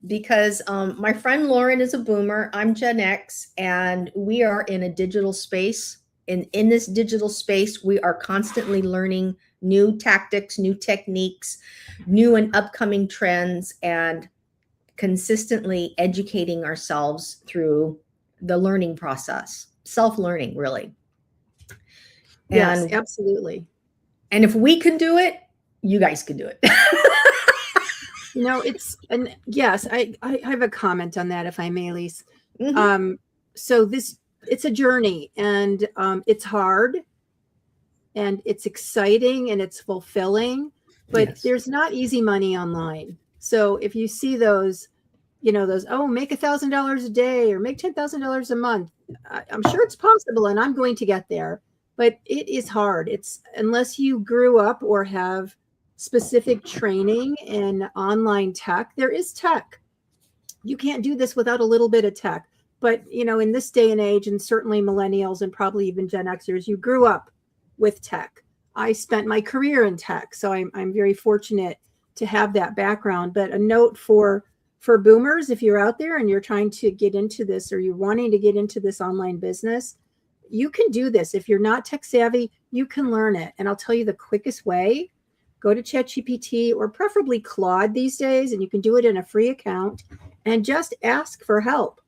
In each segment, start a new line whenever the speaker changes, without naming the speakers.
because my friend Lauren is a boomer. I'm Gen X, and we are in a digital space. In this digital space, we are constantly learning new tactics, new techniques, new and upcoming trends, and consistently educating ourselves through the learning process, self-learning, really.
Yes,
And
absolutely.
and if we can do it, you guys can do it.
And yes, I have a comment on that, if I may, Lise.
Mhm.
So it's a journey, and it's hard, and it's exciting, and it's fulfilling, but
Yes.
there's not easy money online. So if you see those, oh, make $1,000 a day or make $10,000 a month, I'm sure it's possible, and I'm going to get there, but it is hard. It's unless you grew up or have specific training in online tech. There is tech. You can't do this without a little bit of tech. But in this day and age, and certainly millennials and probably even Gen Xers, you grew up with tech. I spent my career in tech, so I'm very fortunate to have that background. But a note for boomers, if you're out there and you're trying to get into this, or you're wanting to get into this online business, you can do this. If you're not tech savvy, you can learn it. And I'll tell you the quickest way: go to ChatGPT, or preferably Claude these days, and you can do it in a free account, and just ask for help.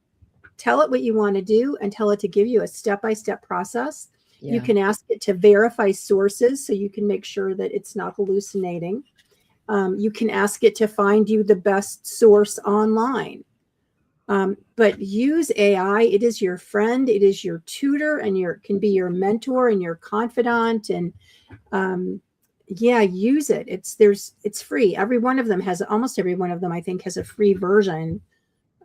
Tell it what you want to do and tell it to give you a step-by-step process.
Yeah.
You can ask it to verify sources so you can make sure that it's not hallucinating. You can ask it to find you the best source online. But use AI. It is your friend. It is your tutor, and can be your mentor and your confidant. And use it. It's free. Almost every one of them, I think, has a free version.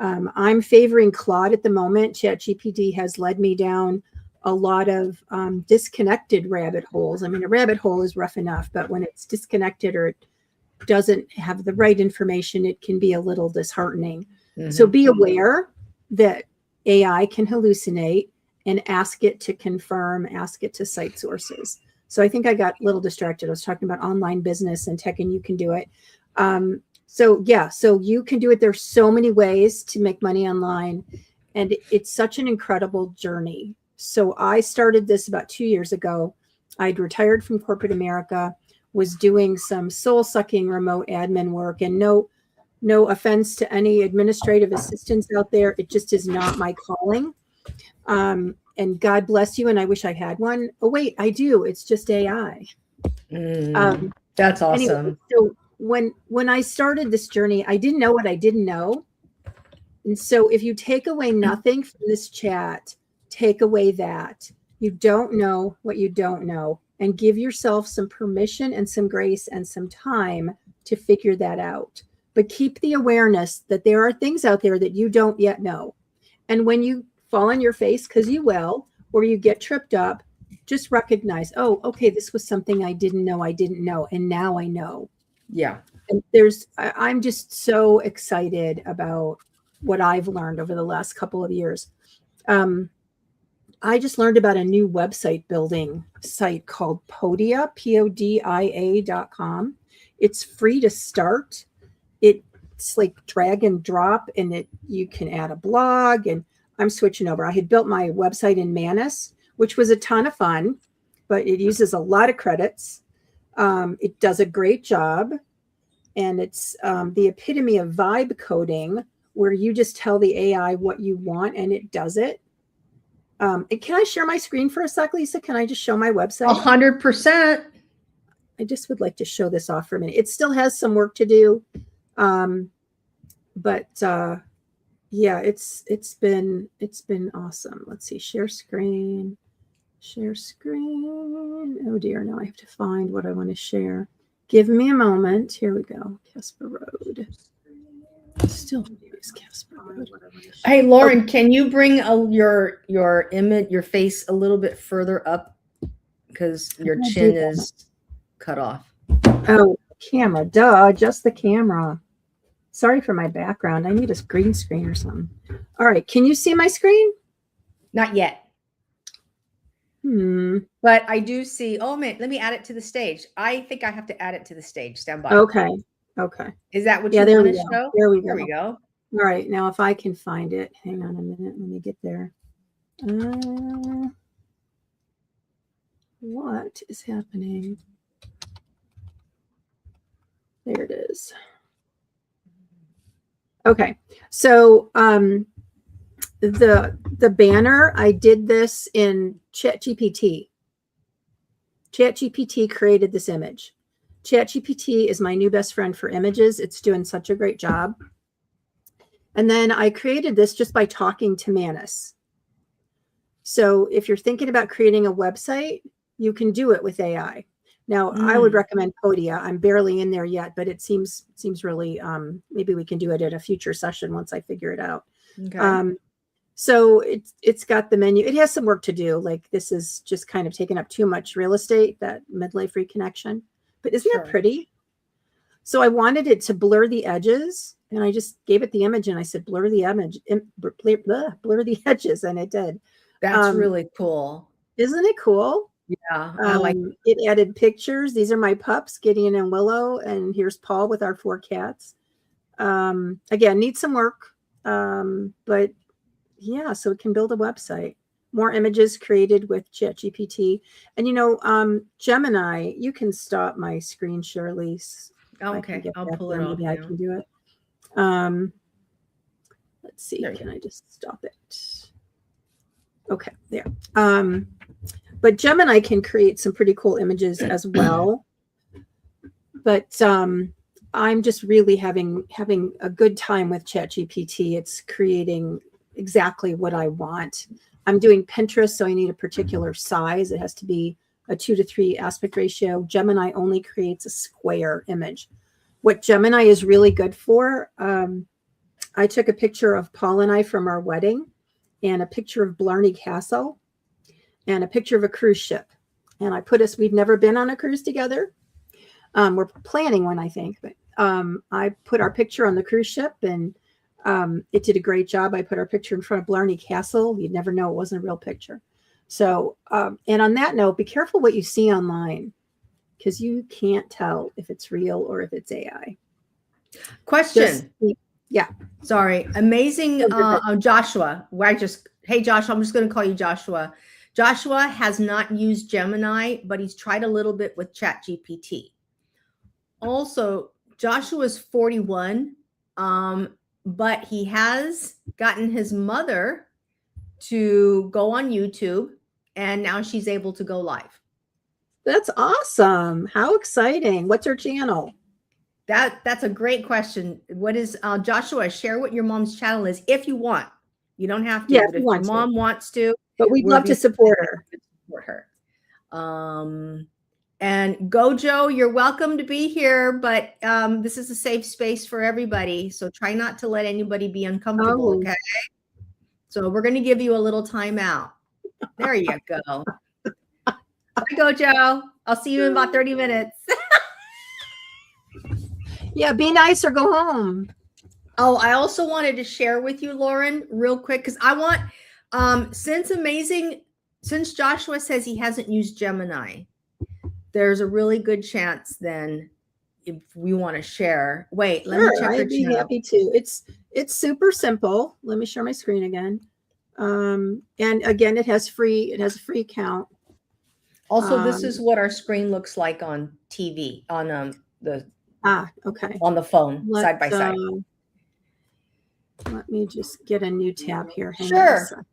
I'm favoring Claude at the moment. ChatGPT has led me down a lot of disconnected rabbit holes. I mean, a rabbit hole is rough enough, but when it's disconnected or it doesn't have the right information, it can be a little disheartening. Mm-hmm. So be aware that AI can hallucinate, and ask it to confirm, ask it to cite sources. So I think I got a little distracted. I was talking about online business and tech, and you can do it. So you can do it. There's so many ways to make money online, and it's such an incredible journey. So I started this about 2 years ago. I'd retired from corporate America, was doing some soul-sucking remote admin work, and no offense to any administrative assistants out there, it just is not my calling. And God bless you, and I wish I had one. Oh wait, I do. It's just AI.
That's awesome.
Anyway, so when I started this journey, I didn't know what I didn't know. And so if you take away nothing from this chat, take away that. You don't know what you don't know, and give yourself some permission and some grace and some time to figure that out. But keep the awareness that there are things out there that you don't yet know. And when you fall on your face, because you will, or you get tripped up, just recognize, oh, okay, this was something I didn't know, and now I know.
Yeah.
And I'm just so excited about what I've learned over the last couple of years. I just learned about a new website building site called Podia, Podia.com. It's free to start. It's like drag and drop, and you can add a blog. And I'm switching over. I had built my website in Manus, which was a ton of fun, but it uses a lot of credits. It does a great job. And it's the epitome of vibe coding, where you just tell the AI what you want and it does it. And can I share my screen for a sec, Lisa? Can I just show my website?
100%.
I just would like to show this off for a minute. It still has some work to do. But it's been awesome. Let's see, share screen. Oh dear, now I have to find what I want to share. Give me a moment. Here we go. Casper Road. Still use Casper Road.
Hey, Lauren, can you bring your image, your face a little bit further up, because your chin is cut off?
Oh, camera. Duh, just the camera. Sorry for my background. I need a green screen or something. All right. Can you see my screen?
Not yet. But I do see. Oh man, let me add it to the stage. I think I have to add it to the sage. Stand by.
Okay.
Is that what you want to show?
There we go.
There we go.
All right, now if I can find it, hang on a minute. Let me get there. What is happening? There it is. Okay, so the banner, I did this in ChatGPT. ChatGPT created this image. ChatGPT is my new best friend for images. It's doing such a great job. And then I created this just by talking to Manus. So if you're thinking about creating a website, you can do it with AI. Now, I would recommend Podia. I'm barely in there yet, but it seems really, maybe we can do it at a future session once I figure it out.
Okay.
So it's got the menu. It has some work to do. Like this is just kind of taking up too much real estate, that midlife reconnection. But isn't that pretty? So I wanted it to blur the edges, and I just gave it the image and I said, blur the image, blur the edges, and it did.
That's really cool.
Isn't it cool?
Yeah, I like
it. Added pictures. These are my pups, Gideon and Willow, and here's Paul with our 4 cats. Again, needs some work, but yeah, so it can build a website. More images created with ChatGPT. And, you know, Gemini, you can stop my screen, Shirley.
Okay, I'll pull it off.
Maybe I can do it. Let's see. Can I just stop it? Okay, there. But Gemini can create some pretty cool images as well. But I'm just really having a good time with ChatGPT. It's creating exactly what I want. I'm doing Pinterest, so I need a particular size. It has to be a 2:3 aspect ratio. Gemini only creates a square image. What Gemini is really good for, I took a picture of Paul and I from our wedding, and a picture of Blarney Castle, and a picture of a cruise ship. And I put us, we've never been on a cruise together. We're planning one, I think, but I put our picture on the cruise ship, and it did a great job. I put our picture in front of Blarney Castle. You'd never know it wasn't a real picture. So, and on that note, be careful what you see online, because you can't tell if it's real or if it's AI.
Question.
Yeah.
Sorry. Amazing. Joshua. Hey, Joshua, I'm just going to call you Joshua. Joshua has not used Gemini, but he's tried a little bit with ChatGPT. Also, Joshua's 41, but he has gotten his mother to go on YouTube, and now she's able to go live.
That's awesome. How exciting. What's her channel?
That's a great question. What is Joshua? Share what your mom's channel is if you want. You don't have to, but if your mom wants to.
But we'd love to support her.
And Gojo, you're welcome to be here, but this is a safe space for everybody. So try not to let anybody be uncomfortable, okay? So we're going to give you a little time out. There you go. Bye, Gojo. I'll see you in about 30 minutes.
Yeah, be nice or go home.
Oh, I also wanted to share with you, Lauren, real quick, because I want, since Joshua says he hasn't used Gemini, there's a really good chance then if we want to share. Wait, let me check.
I'd be happy to. It's super simple. Let me share my screen again. And again, it has a free account.
Also, this is what our screen looks like on TV, on on the phone, side by side.
Let me just get a new tab here.
Sure.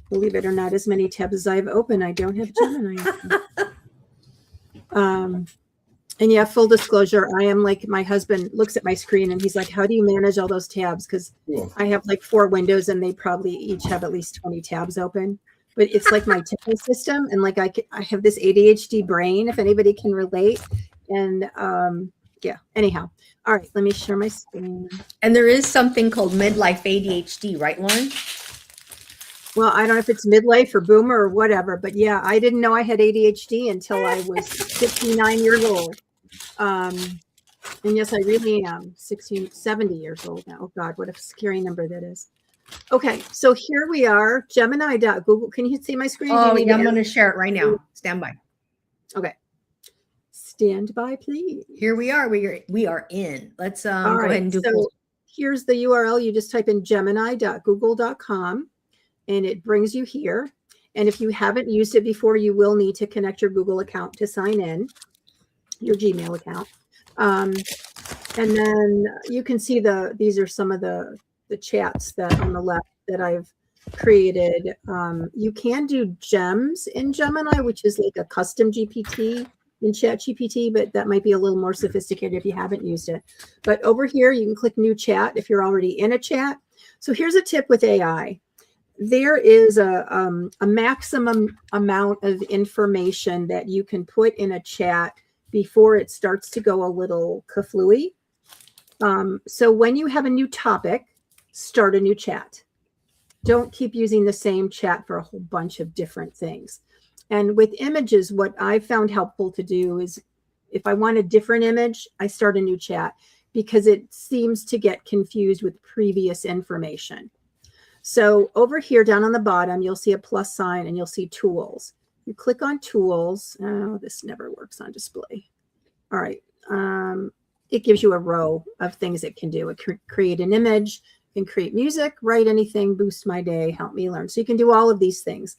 Believe it or not, as many tabs as I have open, I don't have Gemini. And yeah, full disclosure, I am like, my husband looks at my screen and he's like, how do you manage all those tabs? Because I have like 4 windows and they probably each have at least 20 tabs open. But it's like my typing system, and like I have this ADHD brain, if anybody can relate. And yeah, anyhow. All right, let me share my screen.
And there is something called midlife ADHD, right, Lauren?
Well, I don't know if it's midlife or boomer or whatever, but yeah, I didn't know I had ADHD until I was 59 years old. And yes, I really am 70 years old now. Oh God, what a scary number that is. Okay, so here we are, Gemini.google. Can you see my screen?
Oh, yeah, I'm going to share it right now. Stand by.
Okay. Stand by, please.
Here we are. We are in. Let's
All
go
right.
ahead and do.
So here's the URL. You just type in gemini.google.com and it brings you here. And if you haven't used it before, you will need to connect your Google account to sign in, your Gmail account. And then you can see these are some of the chats that on the left that I've created. You can do gems in Gemini, which is like a custom GPT in ChatGPT, but that might be a little more sophisticated if you haven't used it. But over here, you can click new chat if you're already in a chat. So here's a tip with AI. There is a maximum amount of information that you can put in a chat before it starts to go a little kaflooey. So when you have a new topic, start a new chat. Don't keep using the same chat for a whole bunch of different things. And with images, what I found helpful to do is if I want a different image, I start a new chat because it seems to get confused with previous information. So over here down on the bottom, you'll see a plus sign and you'll see tools. You click on tools. Oh, this never works on display. All right. It gives you a row of things it can do. It can create an image, can create music, write anything, boost my day, help me learn. So you can do all of these things.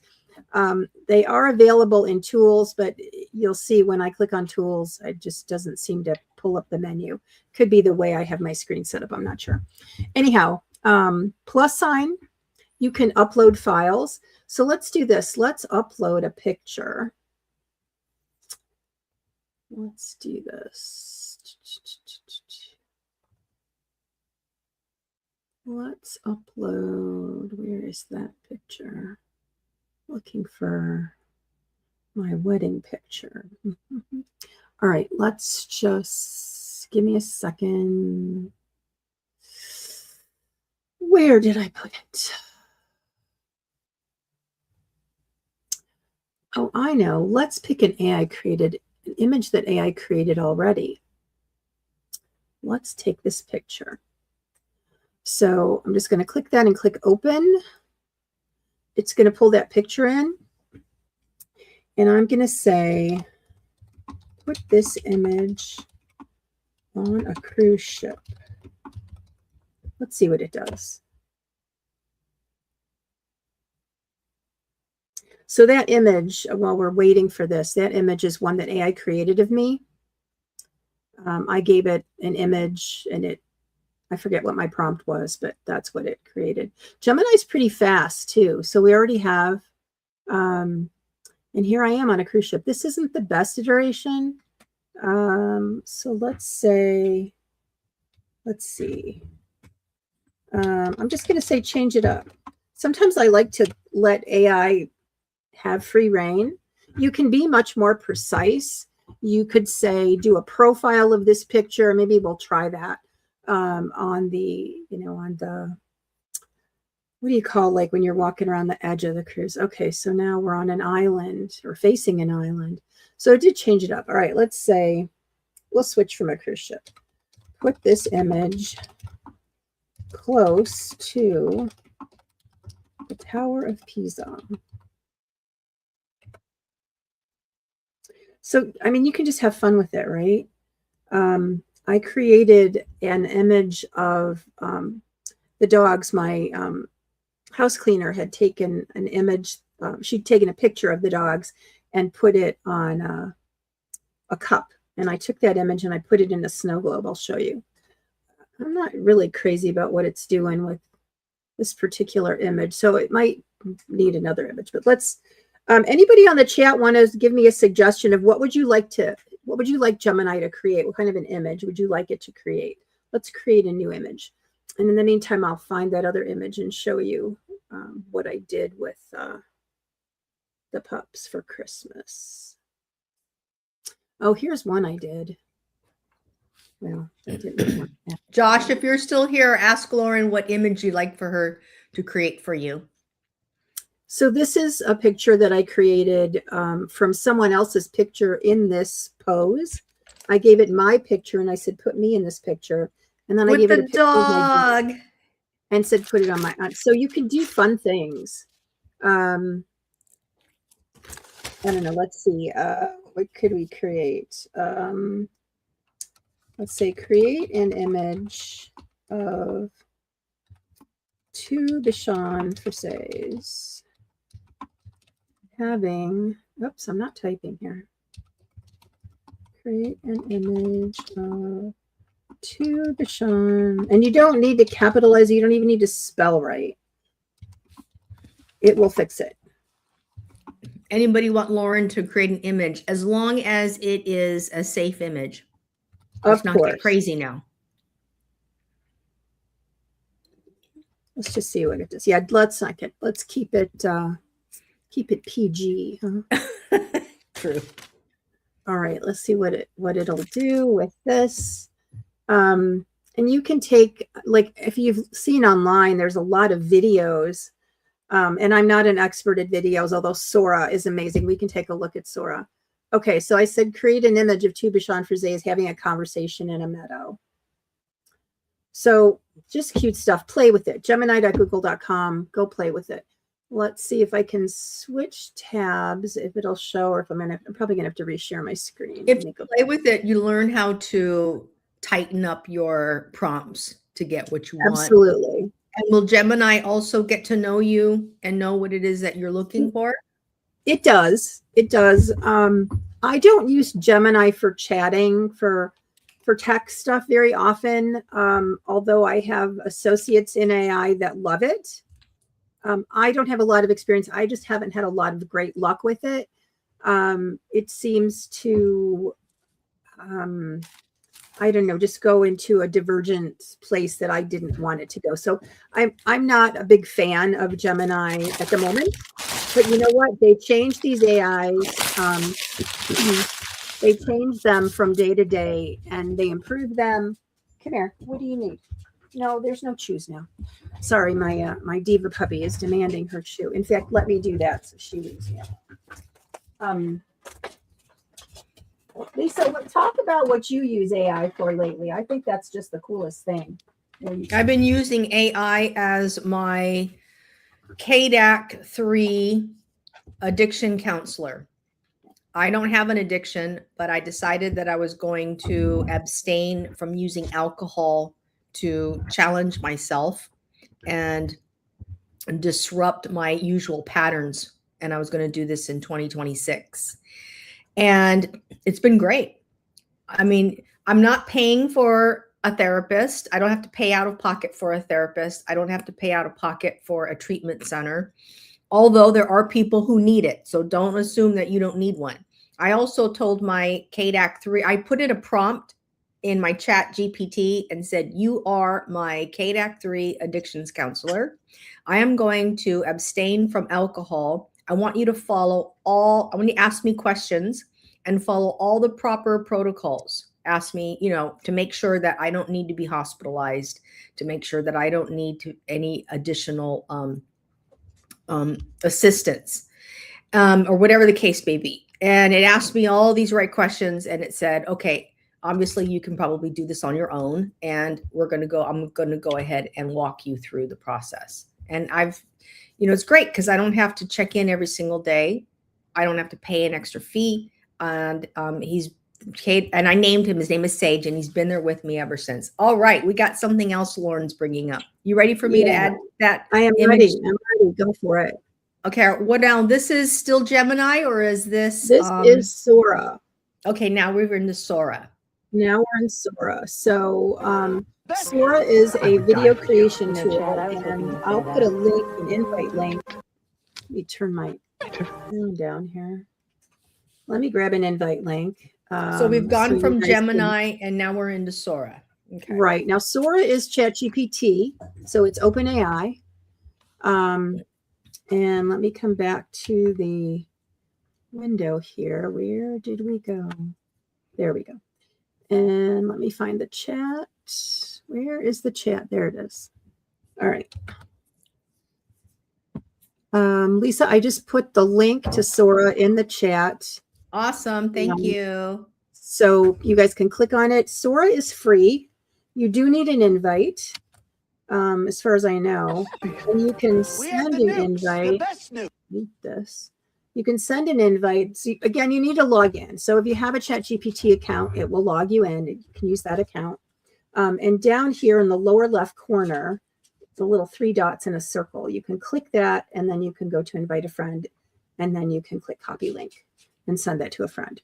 They are available in tools, but you'll see when I click on tools, it just doesn't seem to pull up the menu. Could be the way I have my screen set up. I'm not sure. Anyhow, plus sign, you can upload files. So let's do this. Let's upload a picture. Let's do this. Let's upload. Where is that picture? Looking for my wedding picture. All right, let's just give me a second. Where did I put it? Oh, I know. Let's pick an image that AI created already. Let's take this picture. So I'm just going to click that and click open. It's going to pull that picture in. And I'm going to say, put this image on a cruise ship. Let's see what it does. So that image, while we're waiting for this, that image is one that AI created of me. I gave it an image and I forget what my prompt was, but that's what it created. Gemini's pretty fast too. So we already have, and here I am on a cruise ship. This isn't the best iteration. So let's say, let's see. I'm just going to say change it up. Sometimes I like to let AI have free reign. You can be much more precise. You could say, do a profile of this picture. Maybe we'll try that on the, what do you call, like when you're walking around the edge of the cruise? Okay, so now we're on an island or facing an island. So it did change it up. All right, let's say, we'll switch from a cruise ship. Put this image close to the Tower of Pisa. So, I mean, you can just have fun with it, right? I created an image of the dogs. My house cleaner had taken an image. She'd taken a picture of the dogs and put it on a cup. And I took that image and I put it in a snow globe. I'll show you. I'm not really crazy about what it's doing with this particular image. So it might need another image, but let's, anybody on the chat want to give me a suggestion of what would you like Gemini to create? What kind of an image would you like it to create? Let's create a new image. And in the meantime, I'll find that other image and show you what I did with the pups for Christmas. Oh, here's one I did. Well, I didn't want that.
Josh, if you're still here, ask Lauren what image you'd like for her to create for you.
So this is a picture that I created from someone else's picture in this pose. I gave it my picture and I said, put me in this picture. And then I gave it a picture
dog
and said, put it on my aunt. So you can do fun things. I don't know. Let's see. what could we create? Let's say create an image of two Bichon Frises having, oops, I'm not typing here. Create an image of two Bichon, and you don't need to capitalize, you don't even need to spell right. It will fix it.
Anybody want Lauren to create an image as long as it is a safe image?
Of
Let's
course.
not get crazy now.
Let's just see what it does. Yeah, let's not get, let's keep it PG. Huh?
True.
All right, let's see what it'll do with this. And you can take, like, if you've seen online, there's a lot of videos. And I'm not an expert at videos, although Sora is amazing. We can take a look at Sora. Okay, so I said create an image of two Bichon Frises having a conversation in a meadow. So just cute stuff. Play with it. Gemini.google.com. Go play with it. Let's see if I can switch tabs, if it'll show, or if I'm probably gonna have to reshare my screen.
If you play with it, you learn how to tighten up your prompts to get what you want.
Absolutely.
And will Gemini also get to know you and know what it is that you're looking for?
It does. It does. I don't use Gemini for chatting, for tech stuff very often, although I have associates in AI that love it. I don't have a lot of experience. I just haven't had a lot of great luck with it. It seems to, I don't know, just go into a divergent place that I didn't want it to go. So I'm not a big fan of Gemini at the moment. But you know what? They change these AIs. They change them from day to day, and they improve them. Come here. What do you need? No, there's no chews now. Sorry, my diva puppy is demanding her chew. In fact, let me do that so she leaves me. Lisa, talk about what you use AI for lately. I think that's just the coolest thing.
I've been using AI as my KDAC 3 addiction counselor. I don't have an addiction, but I decided that I was going to abstain from using alcohol to challenge myself and disrupt my usual patterns. And I was going to do this in 2026. And it's been great. I mean, I'm not paying for a therapist. I don't have to pay out of pocket for a therapist. I don't have to pay out of pocket for a treatment center, although there are people who need it. So don't assume that you don't need one. I also told my KDAC 3, I put in a prompt in my chat GPT and said, you are my KDAC 3 addictions counselor. I am going to abstain from alcohol. I want you to follow I want you to ask me questions and follow all the proper protocols. Ask me, to make sure that I don't need to be hospitalized, to make sure that I don't need any additional assistance, or whatever the case may be. And it asked me all these right questions, and it said, okay, obviously you can probably do this on your own, and I'm going to go ahead and walk you through the process. And it's great because I don't have to check in every single day. I don't have to pay an extra fee. And and I named him, his name is Sage, and he's been there with me ever since. All right, we got something else Lauren's bringing up. You ready for me to add that?
I am ready. I'm ready. Go for it.
Okay, what now? This is still Gemini, or is this?
This is Sora.
Okay, now we're into Sora.
Now we're in Sora. So Sora is a video creation tool, and I'll put a link, an invite link. Let me turn my phone down here. Let me grab an invite link.
So we've gone from Gemini, and now we're into Sora. Okay.
Right. Now Sora is ChatGPT, so it's OpenAI. And let me come back to the window here. Where did we go? There we go. And let me find the chat. Where is the chat? There it is. All right. Lisa, I just put the link to Sora in the chat.
Awesome. Thank you.
So you guys can click on it. Sora is free. You do need an invite, as far as I know. And you can send an invite. Need this. You can send an invite. So again, you need to log in. So if you have a ChatGPT account, it will log you in. You can use that account. And down here in the lower left corner, the little 3 dots in a circle. You can click that, and then you can go to invite a friend, and then you can click copy link and send that to a friend.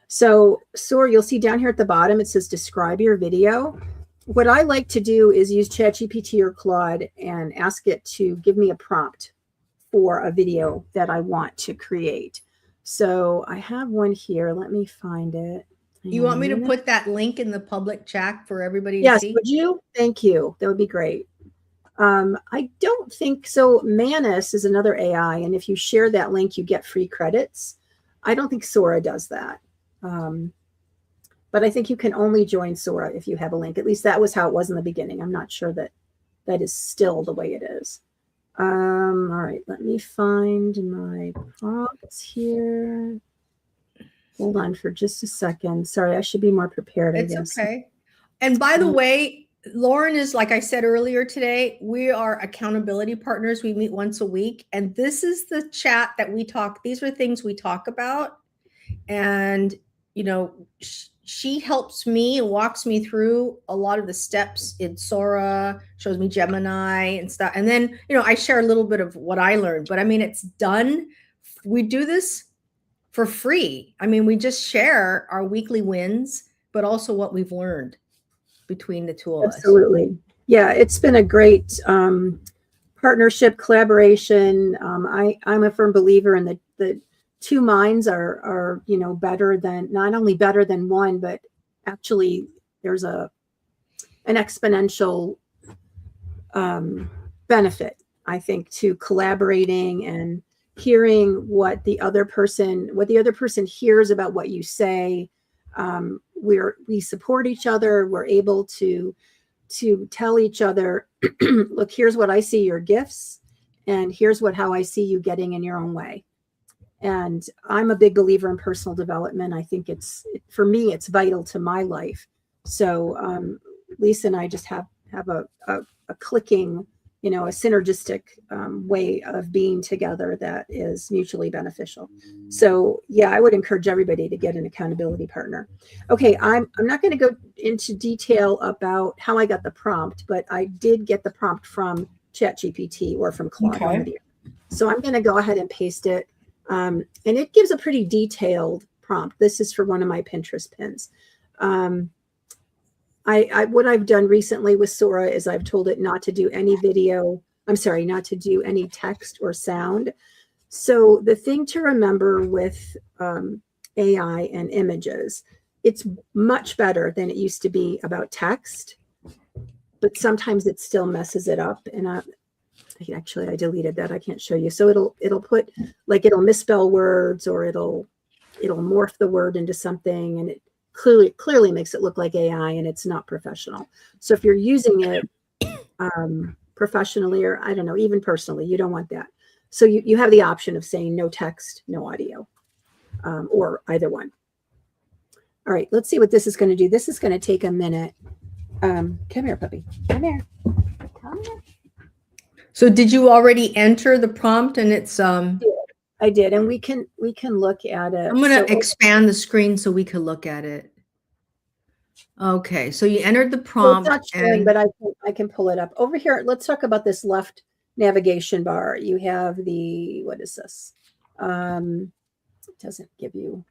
So Sora, you'll see down here at the bottom, it says describe your video. What I like to do is use ChatGPT or Claude and ask it to give me a prompt for a video that I want to create. So I have one here. Let me find it.
You want me to put that link in the public chat for everybody to
yes,
see?
Would you? Thank you. That would be great. I don't think so. Manus is another AI, and if you share that link, you get free credits. I don't think Sora does that. But I think you can only join Sora if you have a link. At least that was how it was in the beginning. I'm not sure that that is still the way it is. All right, let me find my prompts here. Hold on for just a second. Sorry, I should be more prepared.
It's okay. And by the way, Lauren is, like I said earlier today, we are accountability partners. We meet once a week, and this is the chat that we talk. These are things we talk about. And, you know, she helps me and walks me through a lot of the steps in Sora, shows me Gemini and stuff. And then, you know, I share a little bit of what I learned, but I mean, it's done. We do this for free. I mean, we just share our weekly wins, but also what we've learned between the two of us.
Absolutely. Yeah, it's been a great partnership, collaboration. I'm a firm believer in the two minds are, you know, better than, not only better than one, but actually there's an exponential benefit, I think, to collaborating and hearing what the other person hears about what you say. We support each other. We're able to tell each other, look, here's what I see your gifts, and here's how I see you getting in your own way. And I'm a big believer in personal development. I think for me, it's vital to my life. So Lisa and I just have a clicking, you know, a synergistic way of being together that is mutually beneficial. So yeah, I would encourage everybody to get an accountability partner. Okay, I'm not going to go into detail about how I got the prompt, but I did get the prompt from ChatGPT or from Claude.
Okay.
So I'm going to go ahead and paste it. And it gives a pretty detailed prompt. This is for one of my Pinterest pins. What I've done recently with Sora is I've told it not to do any not to do any text or sound. So the thing to remember with AI and images, it's much better than it used to be about text, but sometimes it still messes it up. And actually, I deleted that. I can't show you. So it'll put, like, it'll misspell words, or it'll morph the word into something, and it clearly makes it look like AI, and it's not professional. So if you're using it professionally, or I don't know, even personally, you don't want that. So you have the option of saying no text, no audio, or either one. All right, let's see what this is going to do. This is going to take a minute. Come here, puppy. Come here. Come here.
So did you already enter the prompt? And it's
I did, and we can look at it.
I'm going to expand the screen so we can look at it. Okay, so you entered the prompt.
Well, it's not showing, but I can pull it up over here. Let's talk about this left navigation bar. You have what is this? It doesn't give you.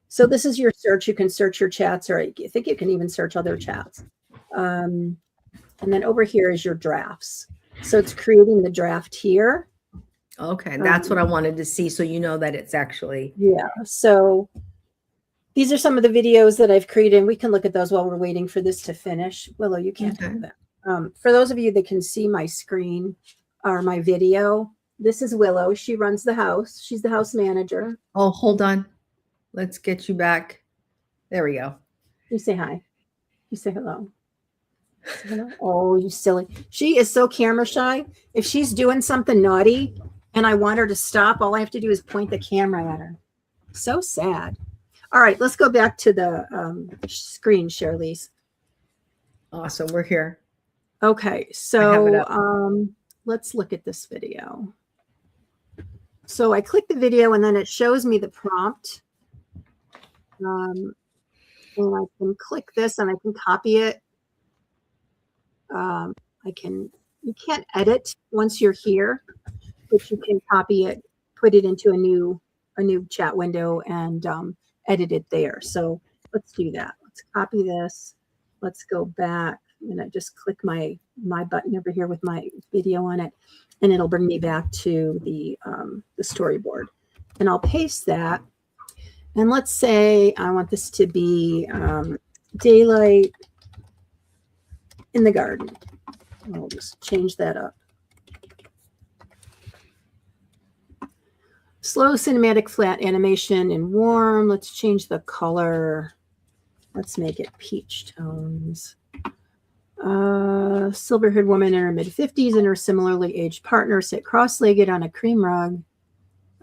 So this is your search. You can search your chats, or I think you can even search other chats. And then over here is your drafts. So it's creating the draft here.
Okay, that's what I wanted to see. So you know that it's actually.
Yeah. So these are some of the videos that I've created. We can look at those while we're waiting for this to finish. Willow, you can't have that. For those of you that can see my screen or my video, this is Willow. She runs the house. She's the house manager.
Oh, hold on. Let's get you back. There we go.
You say hi. You say hello. Oh, you silly. She is so camera shy. If she's doing something naughty and I want her to stop, all I have to do is point the camera at her. So sad. All right, let's go back to the screen, Charlize.
Awesome, we're here.
Okay, so let's look at this video. So I click the video and then it shows me the prompt. And I can click this and I can copy it. You can't edit once you're here, but you can copy it, put it into a new chat window and edit it there. So let's do that. Let's copy this. Let's go back and I just click my button over here with my video on it, and it'll bring me back to the storyboard. And I'll paste that. And let's say I want this to be daylight in the garden. I'll just change that up. Slow cinematic flat animation and warm. Let's change the color. Let's make it peach tones. Silver-haired woman in her mid-50s and her similarly aged partner sit cross-legged on a cream rug.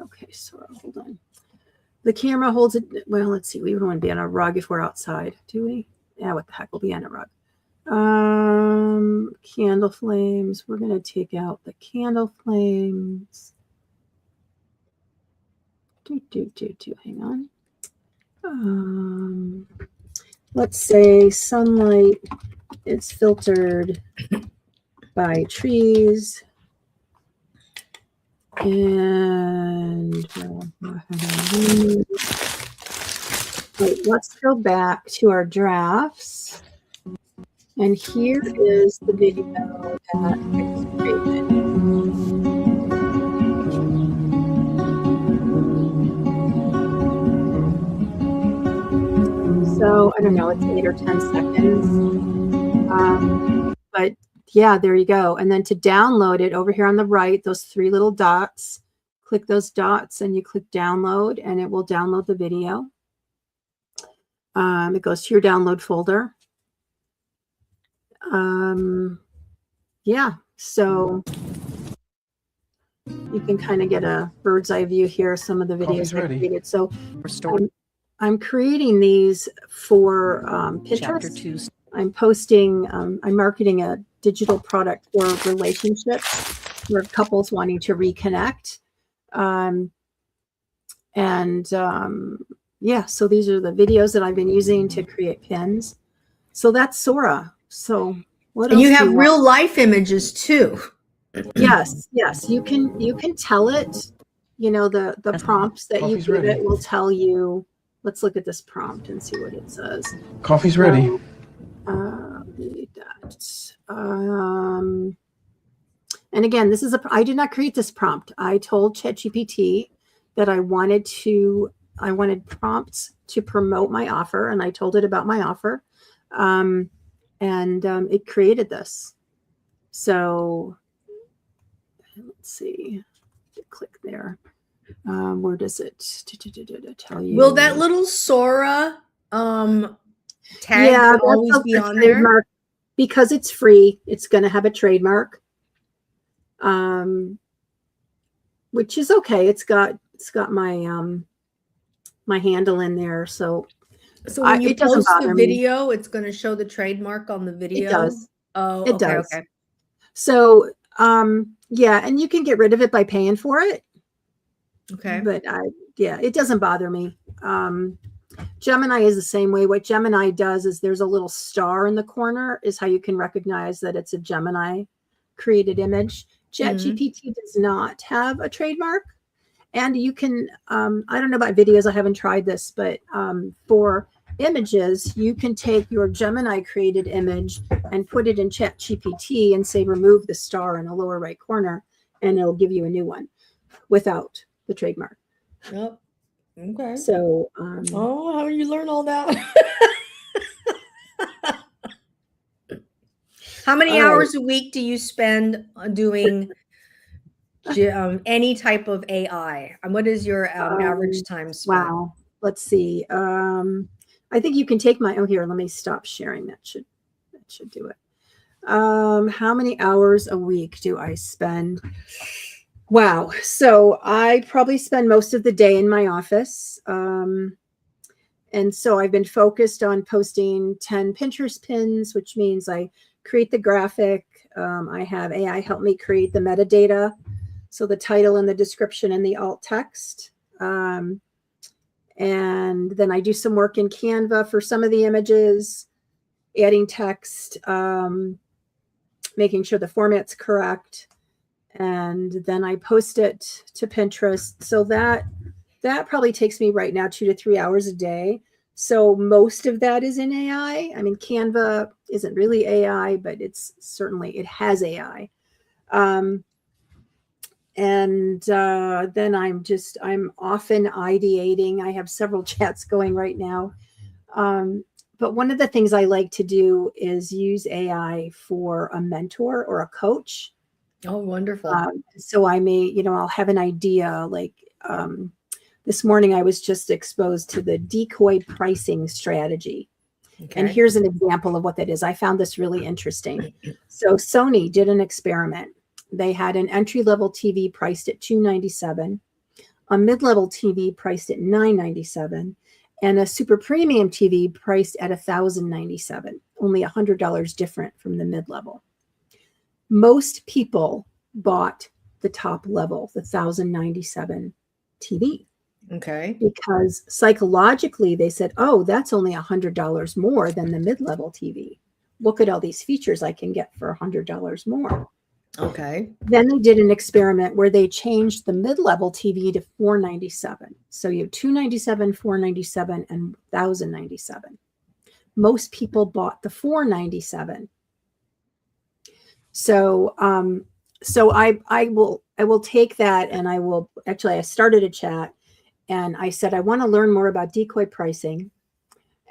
Okay, so hold on. The camera holds it. Well, let's see. We don't want to be on a rug if we're outside, do we? Yeah, what the heck? We'll be on a rug. Candle flames. We're going to take out the candle flames. Hang on. Let's say sunlight is filtered by trees. And let's go back to our drafts. And here is the video that I created. So I don't know, it's 8 or 10 seconds. But yeah, there you go. And then to download it over here on the right, those 3 little dots, click those dots and you click download and it will download the video. It goes to your download folder. Yeah, so you can kind of get a bird's eye view here. Some of the videos I created. So I'm creating these for Pinterest. I'm posting, I'm marketing a digital product for relationships where couples wanting to reconnect. Yeah, so these are the videos that I've been using to create pins. So that's Sora. So what else?
And you have real life images too.
Yes, you can tell it, you know, the prompts that you give it will tell you. Let's look at this prompt and see what it says.
Coffee's ready.
And again, this is I did not create this prompt. I told ChatGPT that I wanted prompts to promote my offer, and I told it about my offer. It created this. So let's see. Click there. Where does it tell you?
Will that little Sora tag always be on there?
Because it's free, it's going to have a trademark, which is okay. It's got my my handle in there, so
when you post the video, it's going to show the trademark on the video.
It does.
Oh,
it does.
Okay.
So yeah, and you can get rid of it by paying for it.
Okay.
But yeah, it doesn't bother me. Gemini is the same way. What Gemini does is there's a little star in the corner is how you can recognize that it's a Gemini created image. ChatGPT does not have a trademark. And you can, I don't know about videos, I haven't tried this, but for images, you can take your Gemini created image and put it in ChatGPT and say, remove the star in the lower right corner, and it'll give you a new one without the trademark.
Yep. Okay.
So,
how did you learn all that? How many hours a week do you spend doing any type of AI? And what is your average time spent?
Wow. Let's see. I think you can take my, here, let me stop sharing. That should do it. How many hours a week do I spend? Wow. So I probably spend most of the day in my office. And so I've been focused on posting 10 Pinterest pins, which means I create the graphic. I have AI help me create the metadata So the title and the description and the alt text. And then I do some work in Canva for some of the images, adding text, making sure the format's correct. And then I post it to Pinterest. So that probably takes me right now 2 to 3 hours a day. So most of that is in AI. I mean, Canva isn't really AI, but it has AI. And then I'm often ideating. I have several chats going right now. But one of the things I like to do is use AI for a mentor or a coach.
Oh, wonderful.
So I may, I'll have an idea. Like this morning, I was just exposed to the decoy pricing strategy. Okay. And here's an example of what that is. I found this really interesting. So Sony did an experiment. They had an entry-level TV priced at $297, a mid-level TV priced at $997, and a super premium TV priced at $1,097, only $100 different from the mid-level. Most people bought the top level, the $1,097 TV.
Okay.
Because psychologically they said, oh, that's only $100 more than the mid-level TV. Look at all these features I can get for $100 more.
Okay.
Then they did an experiment where they changed the mid-level TV to $497. So you have $297, $497, and $1,097. Most people bought the $497. So I will take that, and I started a chat, and I said I want to learn more about decoy pricing,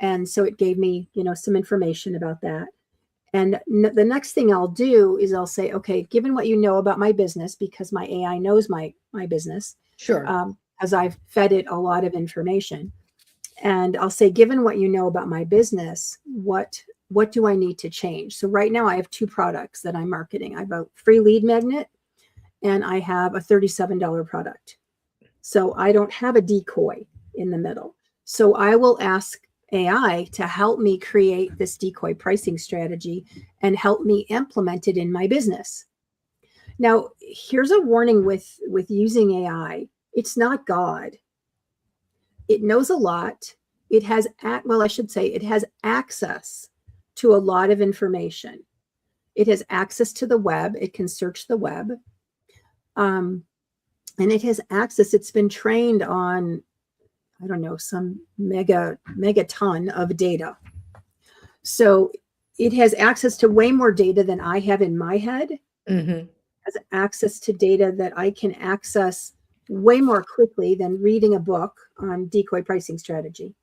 and so it gave me some information about that. And the next thing I'll do is I'll say, okay, given what you know about my business, because my AI knows my business,
sure,
as I've fed it a lot of information, and I'll say, given what you know about my business, what do I need to change? So right now I have 2 products that I'm marketing. I have a free lead magnet, and I have a $37 product. So I don't have a decoy in the middle. So I will ask AI to help me create this decoy pricing strategy and help me implement it in my business. Now, here's a warning with using AI. It's not God. It knows a lot. It has, it has access to a lot of information. It has access to the web. It can search the web. And it has access. It's been trained on, I don't know, some megaton of data. So it has access to way more data than I have in my head. Mm-hmm. Has access to data that I can access way more quickly than reading a book on decoy pricing strategy.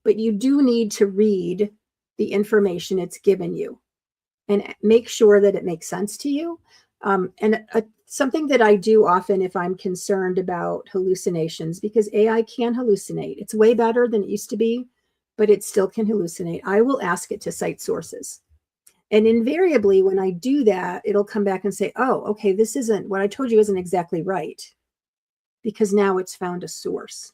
But you do need to read the information it's given you and make sure that it makes sense to you. Something that I do often if I'm concerned about hallucinations, because AI can hallucinate. It's way better than it used to be, but it still can hallucinate. I will ask it to cite sources. And invariably, when I do that, it'll come back and say, oh, okay, this isn't what I told you isn't exactly right, because now it's found a source.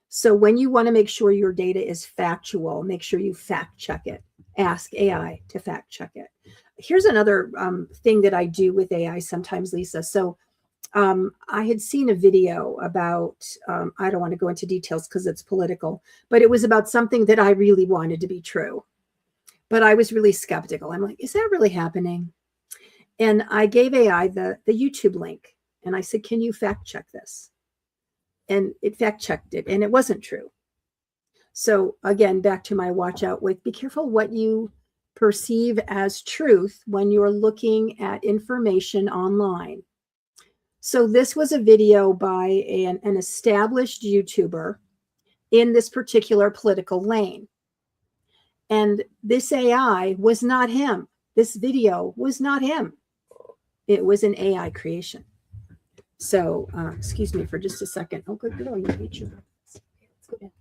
So when you want to make sure your data is factual, make sure you fact check it. Ask AI to fact check it. Here's another thing that I do with AI sometimes, Lisa. So I had seen a video about, I don't want to go into details because it's political, but it was about something that I really wanted to be true. But I was really skeptical. I'm like, is that really happening? And I gave AI the YouTube link. And I said, can you fact check this? And it fact checked it. And it wasn't true. So again, back to my watch out with, be careful what you perceive as truth when you're looking at information online. So this was a video by an established YouTuber in this particular political lane. And this AI was not him. This video was not him. It was an AI creation. So, excuse me for just a second. Oh, good girl, you ate your. Let's go down.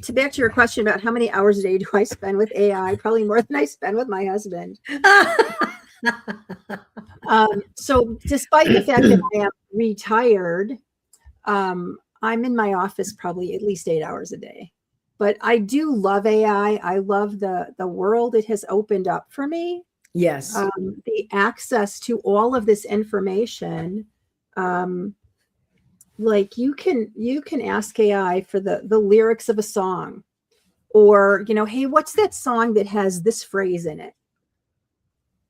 To back to your question about how many hours a day do I spend with AI, probably more than I spend with my husband. So despite the fact that I am retired, I'm in my office probably at least 8 hours a day. but I do love AI. I love the world it has opened up for me.
Yes.
The access to all of this information. Like you can ask AI for the lyrics of a song, or hey, what's that song that has this phrase in it,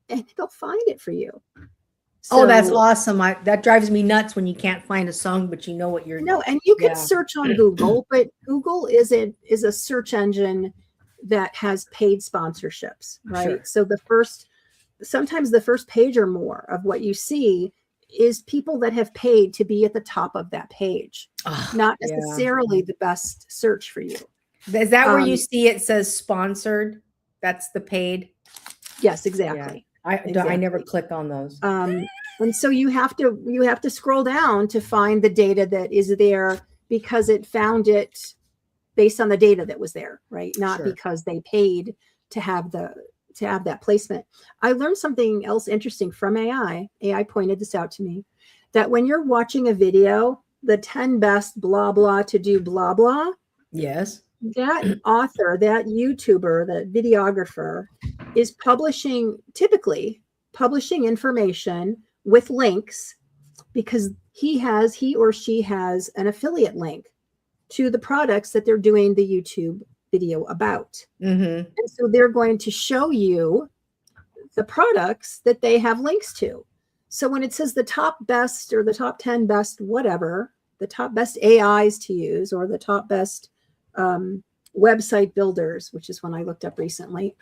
and they'll find it for you.
Oh, that's
So,
awesome. That drives me nuts when you can't find a song, but you know what you're.
no, and you can
Yeah.
search on Google, but Google is a search engine that has paid sponsorships, right?
Sure.
So sometimes the first page or more of what you see is people that have paid to be at the top of that page,
Oh,
not
yeah.
necessarily the best search for you.
Is that where you see it says sponsored? That's the paid?
Yes, exactly.
I
Exactly.
never click on those.
And so you have to scroll down to find the data that is there, because it found it based on the data that was there, right? Not
Sure.
because they paid to have that placement. I learned something else interesting from AI. AI pointed this out to me, that when you're watching a video, the 10 best blah blah to do blah blah,
Yes.
that author, that YouTuber, that videographer is typically publishing information with links, because he or she has an affiliate link to the products that they're doing the YouTube video about.
Mm-hmm.
And so they're going to show you the products that they have links to. So when it says the top best, or the top 10 best, whatever, the top best AIs to use, or the top best website builders, which is one I looked up recently,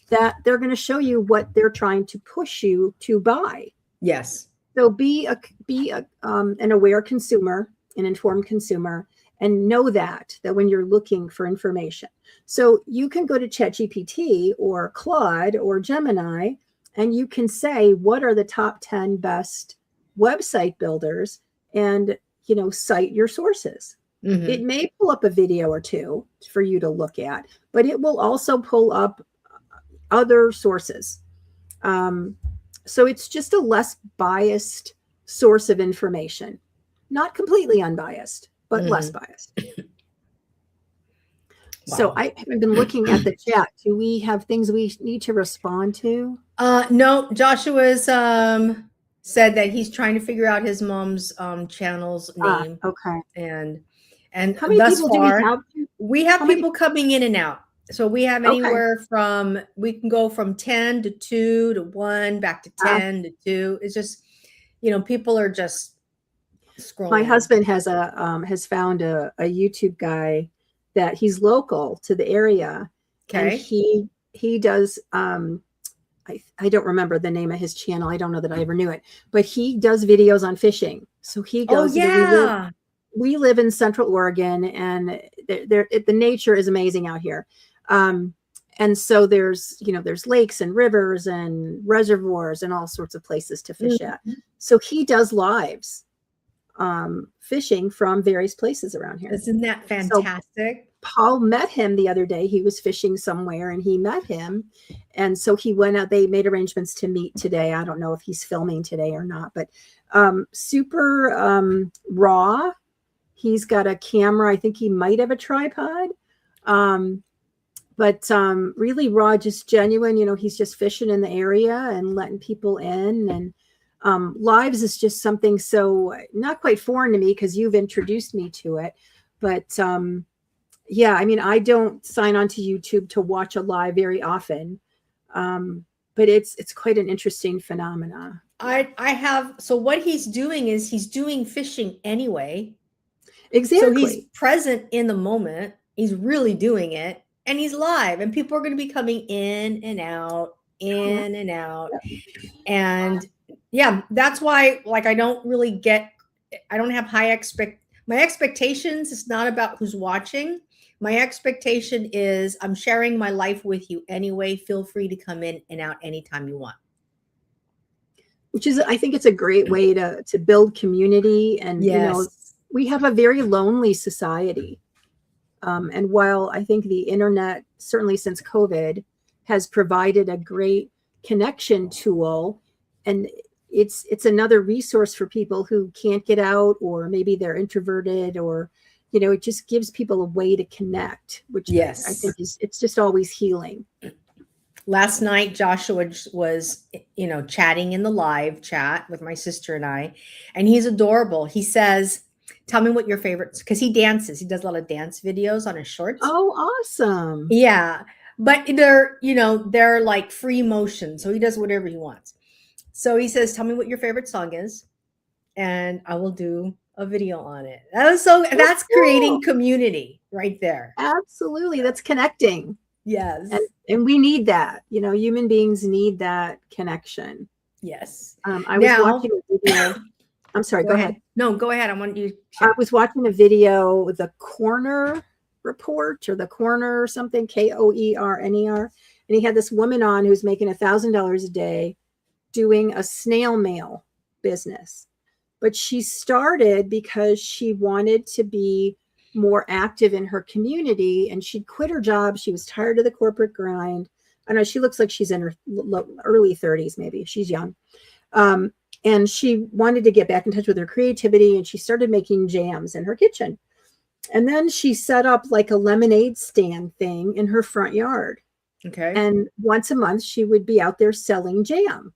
that they're going to show you what they're trying to push you to buy.
Yes.
So be an aware consumer, an informed consumer, and know that when you're looking for information. So you can go to ChatGPT or Claude or Gemini, and you can say, what are the top 10 best website builders, and cite your sources.
Mm-hmm.
It may pull up a video or two for you to look at, but it will also pull up other sources. So it's just a less biased source of information. Not completely unbiased, but less biased.
Wow.
So I haven't been looking at the chat. Do we have things we need to respond to?
No, Joshua's said that he's trying to figure out his mom's channel's name.
Okay.
And
how many
thus
people
far,
do we have?
We have people coming in and out. So we have anywhere from, we can go from 10 to 2 to 1, back to 10 to 2. It's just, people are just scrolling.
My husband has found a YouTube guy that he's local to the area.
Okay.
And he does, I don't remember the name of his channel. I don't know that I ever knew it, but he does videos on fishing. So he goes, we live in Central Oregon, and the nature is amazing out here. And so there's lakes and rivers and reservoirs and all sorts of places to fish at. So he does lives fishing from various places around here.
Isn't that fantastic?
So Paul met him the other day. He was fishing somewhere and he met him. And so he went out, they made arrangements to meet today. I don't know if he's filming today or not, but super raw. He's got a camera. I think he might have a tripod. But really raw, just genuine. He's just fishing in the area and letting people in. And lives is just something so not quite foreign to me, because you've introduced me to it. But yeah, I mean, I don't sign on to YouTube to watch a live very often. But it's quite an interesting phenomena.
So what he's doing is he's doing fishing anyway.
Exactly.
So he's present in the moment. He's really doing it. And he's live, and people are going to be coming in and out, And yeah, that's why, I don't really I don't have my expectations. It's not about who's watching. My expectation is I'm sharing my life with you anyway. Feel free to come in and out anytime you want.
Which is, I think it's a great way to build community. And, we have a very lonely society. And while I think the internet, certainly since COVID, has provided a great connection tool, and it's another resource for people who can't get out, or maybe they're introverted, or it just gives people a way to connect, which I
Yes.
think it's just always healing.
Last night, Joshua was, chatting in the live chat with my sister and I, and he's adorable. He says, tell me what your favorites, because he dances. He does a lot of dance videos on his shorts.
Oh, awesome.
Yeah. But they're like free motion. So he does whatever he wants. So he says, tell me what your favorite song is, and I will do a video on it. That's creating community right there.
Absolutely. That's connecting.
Yes.
And we need that. Human beings need that connection.
Yes.
I was watching a video. I'm sorry, go ahead.
No, go ahead. I want you to
I was watching a video with the Corner Report or the Corner or something, Koerner. And he had this woman on who's making $1,000 a day doing a snail mail business. But she started because she wanted to be more active in her community, and she'd quit her job. She was tired of the corporate grind. I know she looks like she's in her early 30s, maybe. She's young. And she wanted to get back in touch with her creativity, and she started making jams in her kitchen. And then she set up like a lemonade stand thing in her front yard.
Okay.
And once a month, she would be out there selling jam.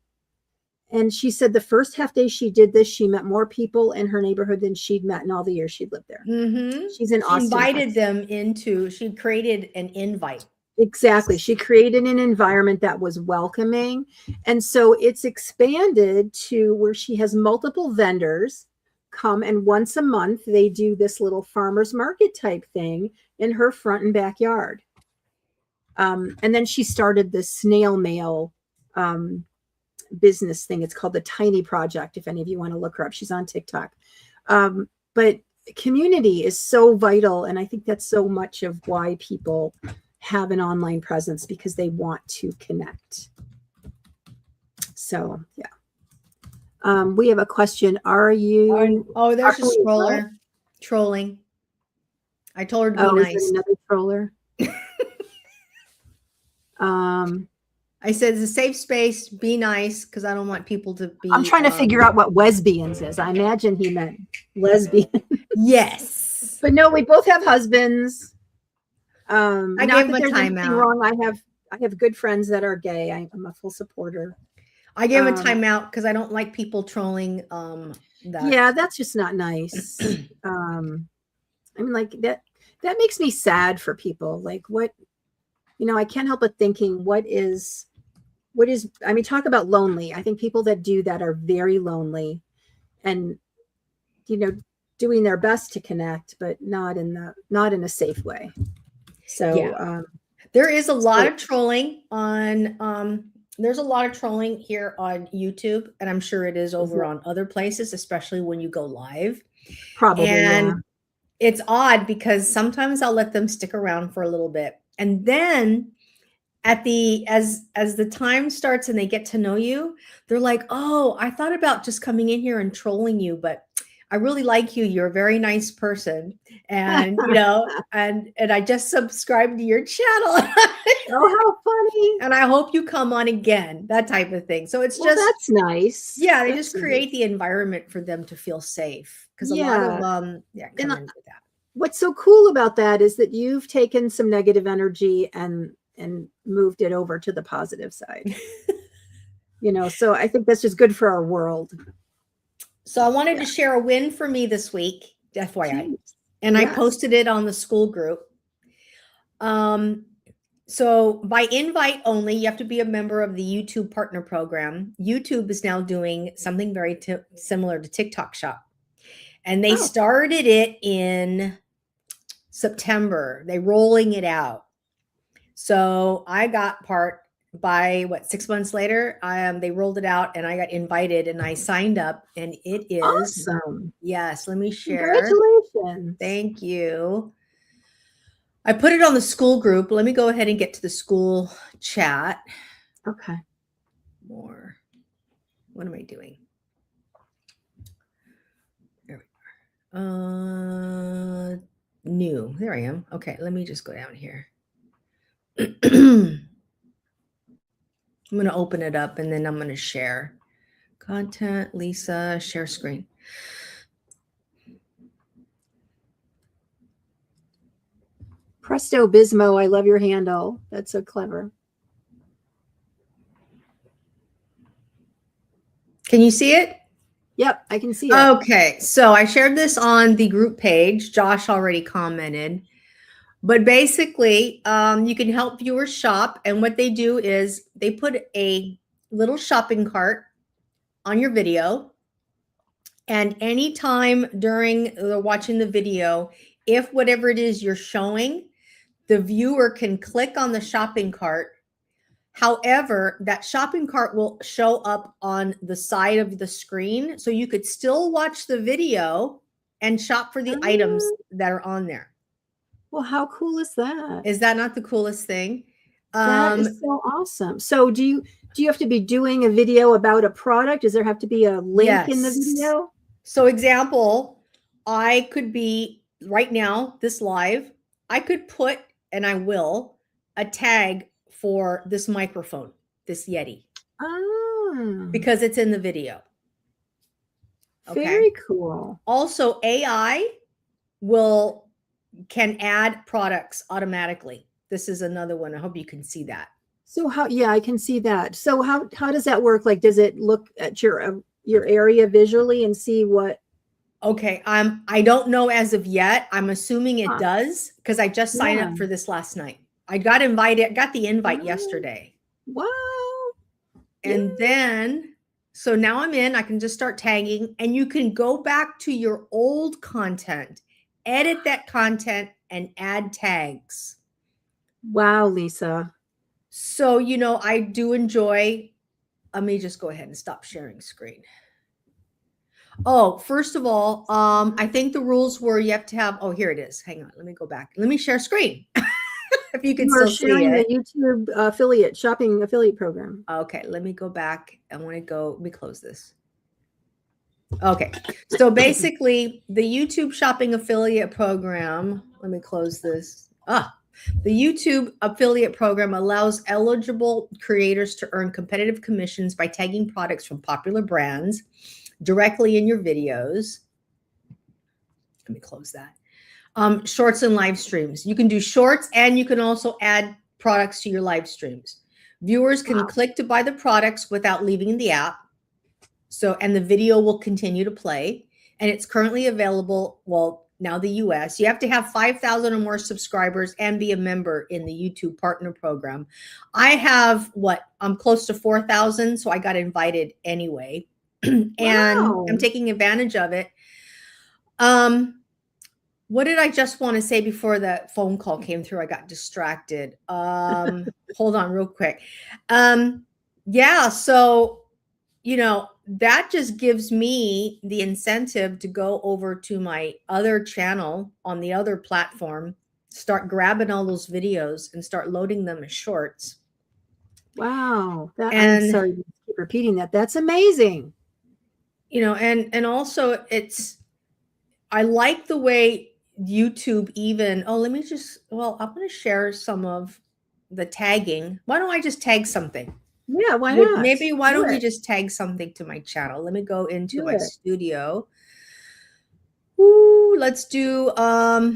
And she said the first half day she did this, she met more people in her neighborhood than she'd met in all the years she'd lived there.
Mm-hmm.
She's in Austin.
She created an invite.
Exactly. She created an environment that was welcoming. And so it's expanded to where she has multiple vendors come, and once a month they do this little farmer's market type thing in her front and backyard. And then she started this snail mail business thing. It's called the Tiny Project, if any of you want to look her up. She's on TikTok. But community is so vital, and I think that's so much of why people have an online presence, because they want to connect. So yeah. We have a question. Are you
There's a stroller trolling. I told her to be nice.
Is it another troller?
I said it's a safe space. Be nice, because I don't want people to be.
I'm trying to figure out what lesbians is. I imagine he meant lesbian.
Yes,
but no, we both have husbands.
I gave him a timeout.
Wrong. I have good friends that are gay. I'm a full supporter.
I gave him a timeout because I don't like people trolling. That.
Yeah, that's just not nice. I mean, like that makes me sad for people. Like what. I can't help but thinking, what is, I mean, talk about lonely. I think people that do that are very lonely and, doing their best to connect, but not in a safe way. So, yeah.
There is a lot of trolling on, there's a lot of trolling here on YouTube, and I'm sure it is over on other places, especially when you go live.
Probably.
And it's odd because sometimes I'll let them stick around for a little bit. And then as the time starts and they get to know you, they're like, oh, I thought about just coming in here and trolling you, but I really like you. You're a very nice person. And, and I just subscribed to your channel.
Oh, how funny.
And I hope you come on again, that type of thing. So it's
that's nice.
Yeah. They just create the environment for them to feel safe. Because a lot of come into that.
What's so cool about that is that you've taken some negative energy and moved it over to the positive side. So I think that's just good for our world.
So I wanted to share a win for me this week, FYI. And I posted it on the school group. So by invite only, you have to be a member of the YouTube Partner Program. YouTube is now doing something very similar to TikTok Shop. And they started it in September. They're rolling it out. So I got part by 6 months later. They rolled it out and I got invited and I signed up, and it is
awesome.
Yes, let me share.
Congratulations.
Thank you. I put it on the school group. Let me go ahead and get to the school chat.
Okay.
More. What am I doing? There we are. New. There I am. Okay, let me just go down here. I'm going to open it up and then I'm going to share. Content, Lisa, share screen.
Presto Bismo, I love your handle. That's so clever.
Can you see it?
Yep, I can see it.
Okay, so I shared this on the group page. Josh already commented. But basically, you can help viewers shop. And what they do is they put a little shopping cart on your video. And anytime during watching the video, if whatever it is you're showing, the viewer can click on the shopping cart. However, that shopping cart will show up on the side of the screen. So you could still watch the video and shop for the items that are on there.
Well, how cool is that?
Is that not the coolest thing?
That is so awesome. So do you have to be doing a video about a product? Does there have to be a link in the video?
So example, I could be right now, this live, I could put, and I will, a tag for this microphone, this Yeti. Because it's in the video.
Okay. Very cool.
Also, AI can add products automatically. This is another one. I hope you can see that.
So yeah, I can see that. So how does that work? Like, does it look at your area visually and see what?
Okay. I don't know as of yet. I'm assuming it does because I just signed up for this last night. I got invited, got the invite yesterday.
Wow.
And then, so now I'm in, I can just start tagging and you can go back to your old content, edit that content and add tags.
Wow, Lisa.
So, I do enjoy, let me just go ahead and stop sharing screen. Oh, first of all, I think the rules were you have to have, here it is. Hang on, let me go back. Let me share screen. If you can still see it.
The YouTube shopping affiliate program.
Okay, let me go back. I want to let me close this. Okay, so basically the YouTube shopping affiliate program, let me close this. The YouTube affiliate program allows eligible creators to earn competitive commissions by tagging products from popular brands directly in your videos. Let me close that. Shorts and live streams. You can do shorts and you can also add products to your live streams. Viewers can click to buy the products without leaving the app. And the video will continue to play. And it's currently available, now the US. You have to have 5,000 or more subscribers and be a member in the YouTube Partner Program. I have I'm close to 4,000, so I got invited anyway. And I'm taking advantage of it. What did I just want to say before that phone call came through? I got distracted. Hold on real quick. Yeah, so, that just gives me the incentive to go over to my other channel on the other platform, start grabbing all those videos and start loading them as shorts.
Wow. I'm sorry to keep repeating that. That's amazing.
And also I like the way YouTube even, I'm going to share some of the tagging. Why don't I just tag something?
Yeah, why not?
Maybe why don't we just tag something to my channel? Let me go into my studio. Ooh, let's do, I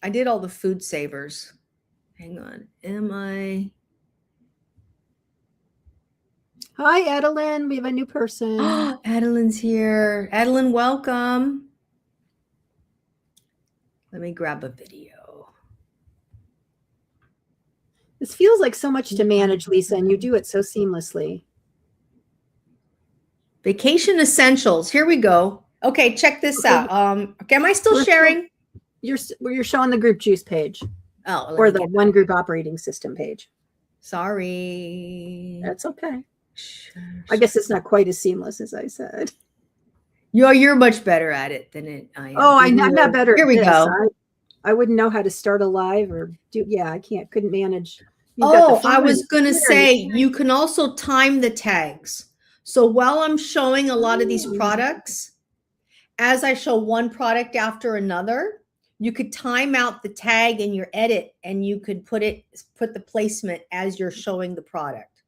did all the food savers. Hang on.
Hi, Adeline. We have a new person.
Adeline's here. Adeline, welcome. Let me grab a video.
This feels like so much to manage, Lisa, and you do it so seamlessly.
Vacation essentials. Here we go. Okay, check this out. Am I still sharing?
You're showing the group juice page. Or the one group operating system page.
Sorry.
That's okay. I guess it's not quite as seamless as I said.
You're much better at it than I am.
Oh, I'm not better.
Here we go.
I wouldn't know how to start a live or do. Yeah, I couldn't manage.
I was going to say you can also time the tags. So while I'm showing a lot of these products, as I show one product after another, you could time out the tag in your edit and you could put the placement as you're showing the product.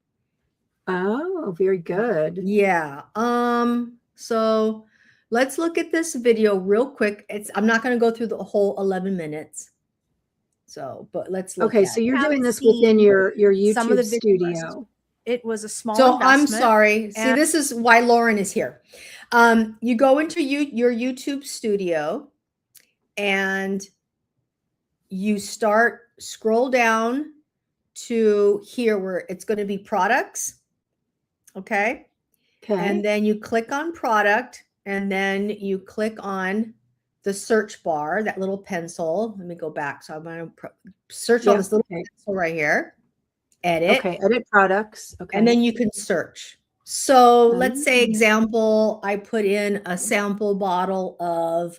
Oh, very good.
Yeah. So let's look at this video real quick. I'm not going to go through the whole 11 minutes. So, but let's look
Okay,
at
so
it.
you're
Have
doing this within
seen
your
some of
YouTube
the video
studio.
It was a small
So I'm
investment.
sorry. See,
and-
this is why Lauren is here. You go into your YouTube studio and you scroll down to here where it's going to be products. Okay.
Okay.
And then you click on product and then you click on the search bar, that little pencil. Let me go back. So I'm going to search on this little pencil right here. Edit.
Okay, edit products. Okay.
And then you can search. So let's say example, I put in a sample bottle of,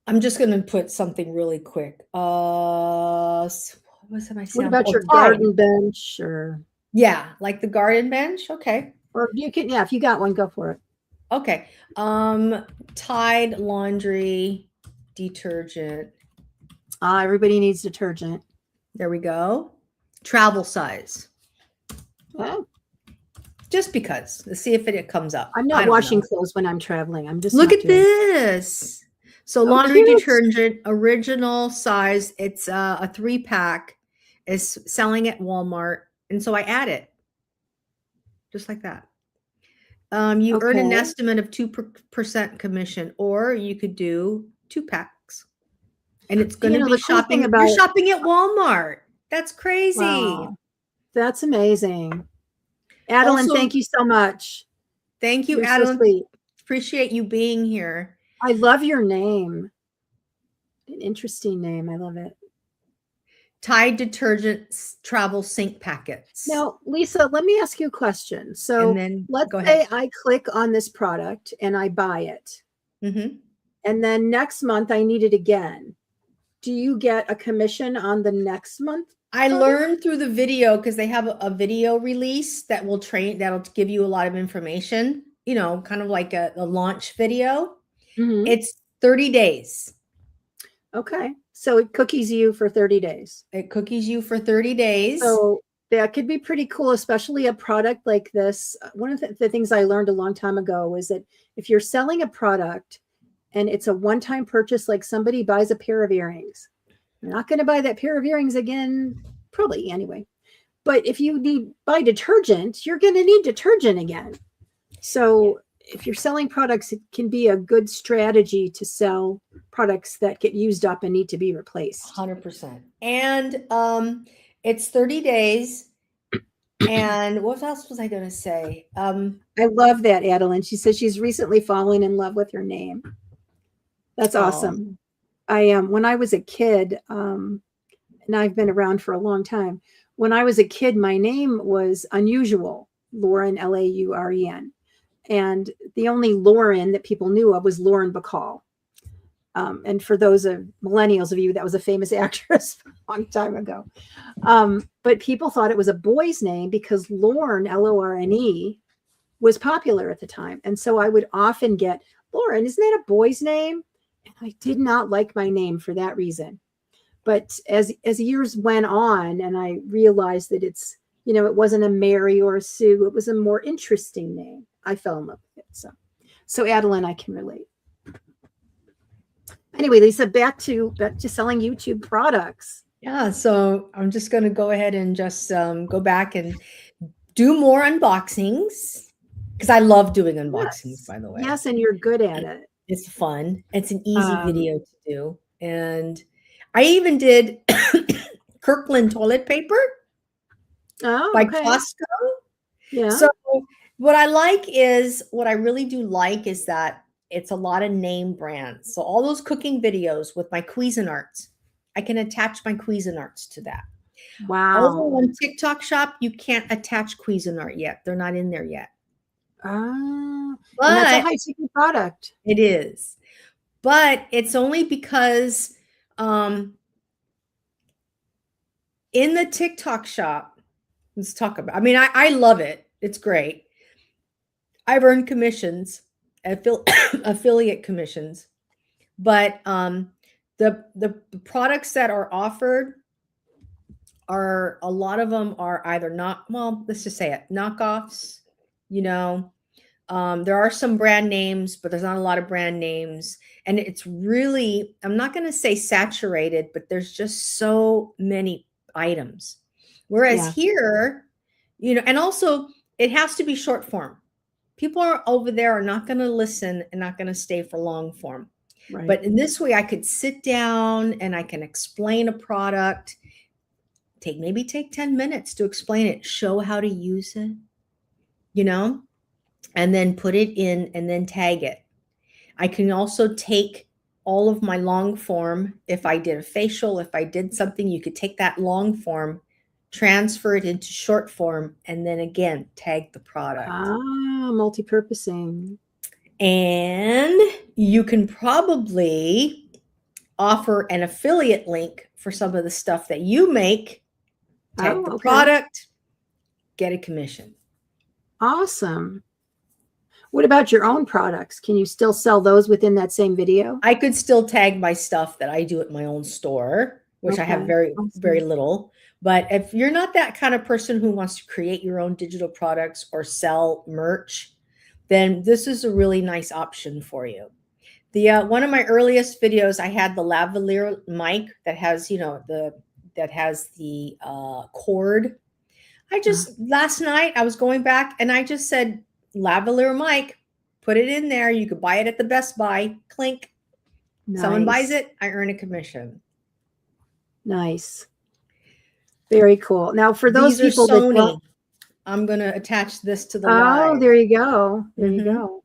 I'm just going to put something really quick. What was my sample?
What about your
Tide.
garden bench or?
Yeah, like the garden bench. Okay.
Or you can, yeah, if you got one, go for it.
Okay. Tide laundry detergent.
Everybody needs detergent.
There we go. Travel size.
Oh,
Just because. Let's see if it comes up.
I'm
I
not
don't
washing
know.
clothes when I'm traveling. I'm just
Look
not
at
doing it.
this. So
Oh,
laundry
cute.
detergent, original size. It's a 3-pack. Is selling at Walmart. And so I add it. Just like that. You earn an
Okay.
estimate of 2% commission, or you could do 2 packs. And it's going to be
the cool
shopping.
thing
You're
about-
shopping at Walmart. That's crazy.
Wow. That's amazing. Adeline,
Also-
thank you so much.
Thank you,
You're so
Adam.
sweet.
Appreciate you being here.
I love your name. An interesting name. I love it.
Tide detergent travel sink packets.
Now, Lisa, let me ask you a question. So
and then
let's
go
say
ahead.
I click on this product and I buy it.
Mhm.
And then next month I need it again. Do you get a commission on the next month?
I
product?
learned through the video because they have a video release that will that'll give you a lot of information, kind of like a launch video.
Mhm.
It's 30 days.
Okay. So it cookies you for 30 days.
It cookies you for 30 days.
So that could be pretty cool, especially a product like this. One of the things I learned a long time ago is that if you're selling a product and it's a one-time purchase, like somebody buys a pair of earrings, they're not going to buy that pair of earrings again, probably anyway. But if you buy detergent, you're going to need detergent again. So if you're selling products, it can be a good strategy to sell products that get used up and need to be replaced.
100%. And it's 30 days. And what else was I going to say?
I love that, Adeline. She says she's recently fallen in love with her name. That's awesome. When I was a kid, and I've been around for a long time. When I was a kid, my name was unusual, Lauren, Lauren. And the only Lauren that people knew of was Lauren Bacall. And for those of millennials of you, that was a famous actress a long time ago. But people thought it was a boy's name because Lorne, Lorne, was popular at the time. And so I would often get, Lauren, isn't that a boy's name? And I did not like my name for that reason. But as years went on and I realized that it's, it wasn't a Mary or a Sue, it was a more interesting name. I fell in love with it. So Adeline, I can relate. Anyway, Lisa, back to selling YouTube products.
Yeah, so I'm just going to go ahead and just go back and do more unboxings because I love doing unboxings,
Yes.
by the way.
Yes, and you're good at it.
It's fun. It's an easy video to do. And I even did Kirkland toilet paper
Oh,
by
okay.
Costco.
Yeah.
So what I really do like is that it's a lot of name brands. So all those cooking videos with my Cuisinarts, I can attach my Cuisinarts to that.
Wow.
Over on TikTok Shop, you can't attach Cuisinart yet. They're not in there yet.
And
But
that's a high ticket product.
it is. But it's only because in the TikTok Shop, let's talk about, I love it. It's great. I've earned commissions, affiliate commissions, but the products that are offered are, a lot of them are either let's just say it, knockoffs, There are some brand names, but there's not a lot of brand names. And it's really, I'm not going to say saturated, but there's just so many items. Whereas
Yeah.
here, and also it has to be short form. People are over there are not going to listen and not going to stay for long form.
Right.
But in this way, I could sit down and I can explain a product, maybe take 10 minutes to explain it, show how to use it, and then put it in and then tag it. I can also take all of my long form. If I did a facial, if I did something, you could take that long form, transfer it into short form, and then again, tag the product.
Multi-purposing.
And you can probably offer an affiliate link for some of the stuff that you make, tag the product, get a commission.
Awesome. What about your own products? Can you still sell those within that same video?
I could still tag my stuff that I do at my own store, which I have very, very little. But if you're not that kind of person who wants to create your own digital products or sell merch, then this is a really nice option for you. The one of my earliest videos, I had the lavalier mic that has, the cord. I just last night I was going back and I just said lavalier mic, put it in there. You could buy it at the Best Buy. Clink. Nice. Someone buys it, I earn a commission.
Nice. Very cool. Now for those people that
I'm going to attach this to the
live. There you go. There you go.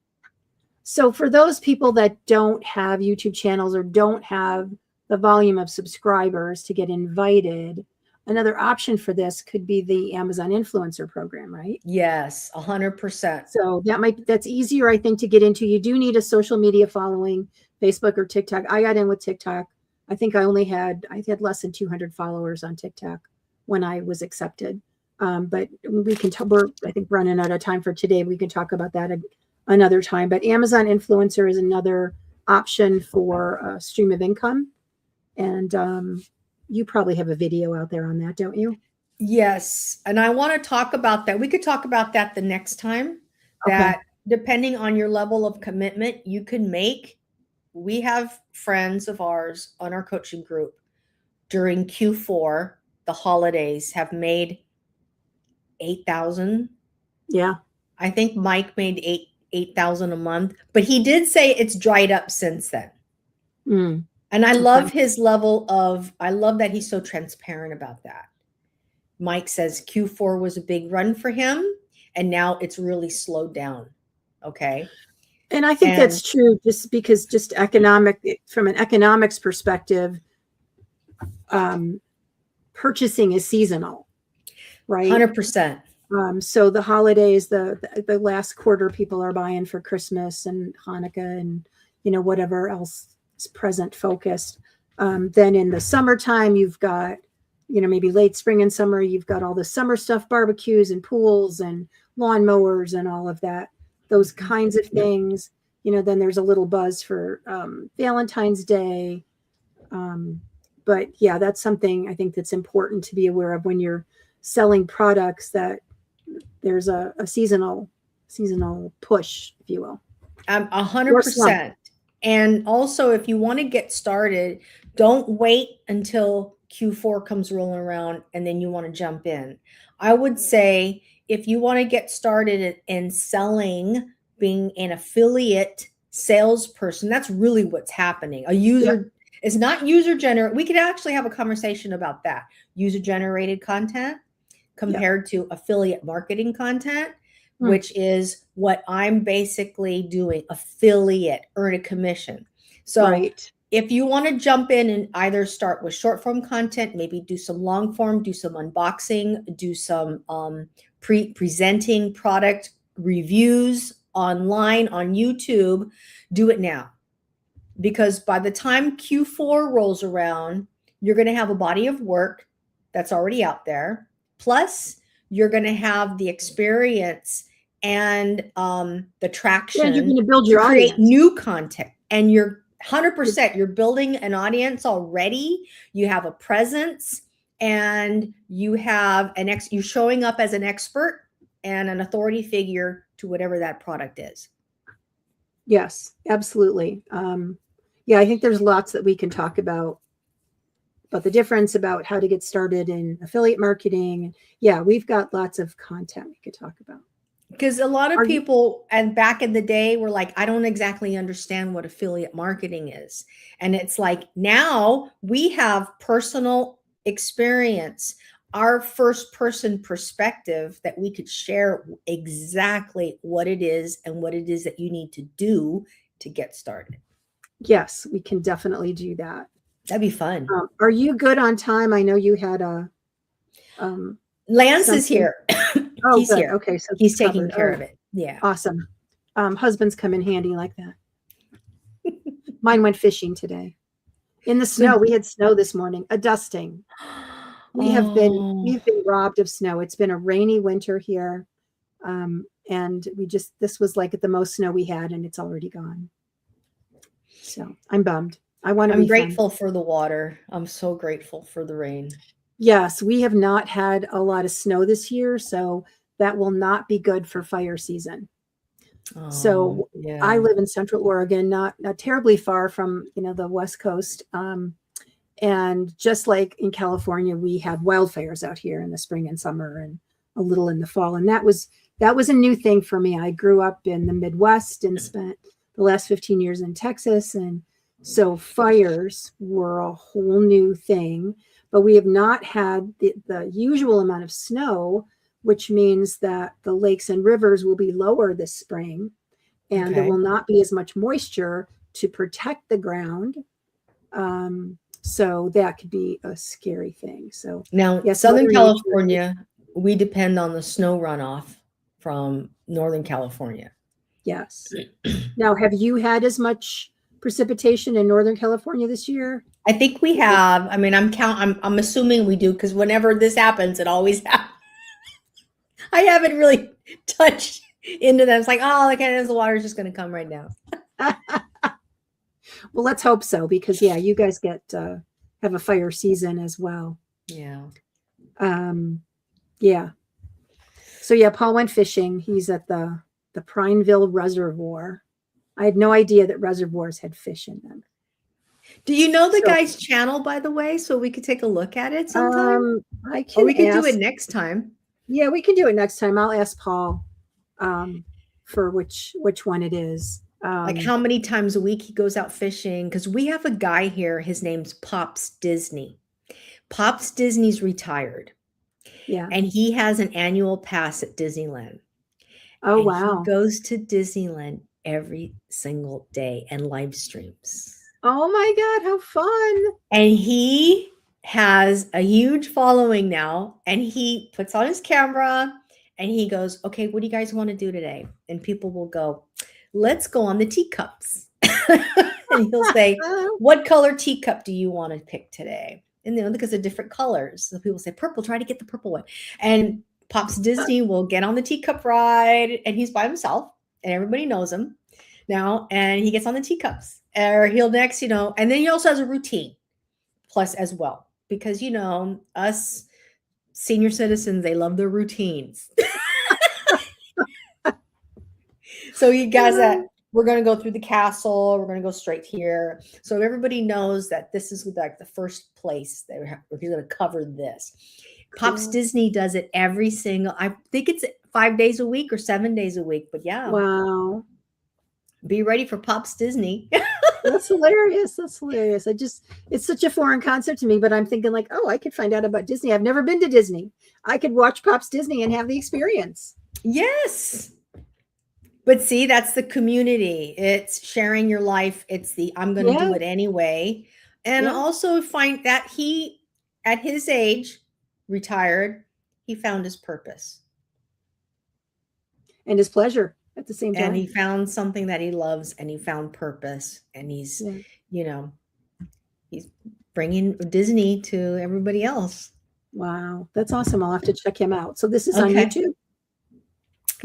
So for those people that don't have YouTube channels or don't have the volume of subscribers to get invited, another option for this could be the Amazon Influencer Program, right?
Yes, 100%.
So that's easier, I think, to get into. You do need a social media following, Facebook or TikTok. I got in with TikTok. I think I had less than 200 followers on TikTok when I was accepted. But we can we're, I think, running out of time for today. We can talk about that another time. But Amazon Influencer is another option for a stream of income. And you probably have a video out there on that, don't you?
Yes. And I want to talk about that. We could talk about that the next time. Okay. That depending on your level of commitment, you can make. We have friends of ours on our coaching group during Q4, the holidays, have made 8,000.
Yeah.
I think Mike made 8,000 a month, but he did say it's dried up since then. And I love his level I love that he's so transparent about that. Mike says Q4 was a big run for him and now it's really slowed down. Okay.
And I think that's true just because from an economics perspective, purchasing is seasonal, right?
100%.
So the holidays, the last quarter, people are buying for Christmas and Hanukkah and, whatever else is present focused. Then in the summertime, you've got, maybe late spring and summer, you've got all the summer stuff, barbecues and pools and lawn mowers and all of that, those kinds of things. Then there's a little buzz for Valentine's Day. But yeah, that's something I think that's important to be aware of when you're selling products, that there's a seasonal push, if you will.
100%. And also, if you want to get started, don't wait until Q4 comes rolling around and then you want to jump in. I would say if you want to get started in selling, being an affiliate salesperson, that's really what's happening. A user is not user generated. We could actually have a conversation about that. User generated content compared to affiliate marketing content, which is what I'm basically doing. Affiliate, earn a commission. So if you want to jump in and either start with short form content, maybe do some long form, do some unboxing, do some presenting product reviews online on YouTube, do it now. Because by the time Q4 rolls around, you're going to have a body of work that's already out there. Plus, you're going to have the experience and the traction.
And you're going to build your
audience.
Create
new content. And you're 100%, you're building an audience already. You have a presence and you have you're showing up as an expert. and an authority figure to whatever that product is.
Yes, absolutely. Yeah, I think there's lots that we can talk about the difference, about how to get started in affiliate marketing. Yeah, we've got lots of content we could talk about.
Because a lot of people, and back in the day, were like, I don't exactly understand what affiliate marketing is. And it's like, now we have personal experience, our first person perspective, that we could share exactly what it is and what it is that you need to do to get started.
Yes, we can definitely do that.
That'd be fun.
Are you good on time? I know you had a
Lance is here.
Oh,
He's
good.
here.
Okay, so
he's taking care of it. Yeah.
Awesome. Husbands come in handy like that. Mine went fishing today in the snow. We had snow this morning, a dusting. We've been robbed of snow. It's been a rainy winter here. And this was like the most snow we had, and it's already gone. So I'm bummed. I'm
grateful for the water. I'm so grateful for the rain.
Yes, we have not had a lot of snow this year, so that will not be good for fire season. So yeah. I live in Central Oregon, not terribly far from, the West Coast. And just like in California, we have wildfires out here in the spring and summer and a little in the fall. And that was a new thing for me. I grew up in the Midwest and spent the last 15 years in Texas. And so fires were a whole new thing, but we have not had the usual amount of snow, which means that the lakes and rivers will be lower this spring, and there will not be as much moisture to protect the ground. So that could be a scary thing. So
now,
yes,
Southern California, we depend on the snow runoff from Northern California.
Yes. Now, have you had as much precipitation in Northern California this year?
I think we have. I mean, I'm assuming we do, because whenever this happens, it always happens. I haven't really touched into that. It's like, the water is just going to come right now.
Well, let's hope so, because you guys have a fire season as well.
Yeah.
Yeah. So Paul went fishing. He's at the Prineville Reservoir. I had no idea that reservoirs had fish in them.
Do you know the guy's channel, by the way, so we could take a look at it sometime?
I can.
Or we could do it next time.
Yeah, we can do it next time. I'll ask Paul for which one it is.
Like how many times a week he goes out fishing, because we have a guy here. His name's Pops Disney. Pops Disney's retired.
Yeah.
And he has an annual pass at Disneyland.
Oh, wow.
He goes to Disneyland every single day and live streams.
Oh my God, how fun.
And he has a huge following now, and he puts on his camera and he goes, okay, what do you guys want to do today? And people will go, let's go on the teacups. And he'll say, what color teacup do you want to pick today? And because of different colors. So people say purple, try to get the purple one. And Pops Disney will get on the teacup ride, and he's by himself and everybody knows him now. And he gets on the teacups, or he'll next, and then he also has a routine plus as well, because, us senior citizens, they love their routines. So you guys, we're going to go through the castle. We're going to go straight here. So everybody knows that this is like the first place that we're going to cover this. Pops Disney does it every single, I think it's 5 days a week or 7 days a week, but yeah.
Wow.
Be ready for Pops Disney.
That's hilarious. That's hilarious. It's such a foreign concept to me, but I'm thinking like, I could find out about Disney. I've never been to Disney. I could watch Pops Disney and have the experience.
Yes. But see, that's the community. It's sharing your life. It's I'm going to do it anyway. And also find that he, at his age, retired, he found his purpose.
And his pleasure at the same time.
And he found something that he loves, and he found purpose. And he's, he's bringing Disney to everybody else.
Wow. That's awesome. I'll have to check him out. So this is on YouTube.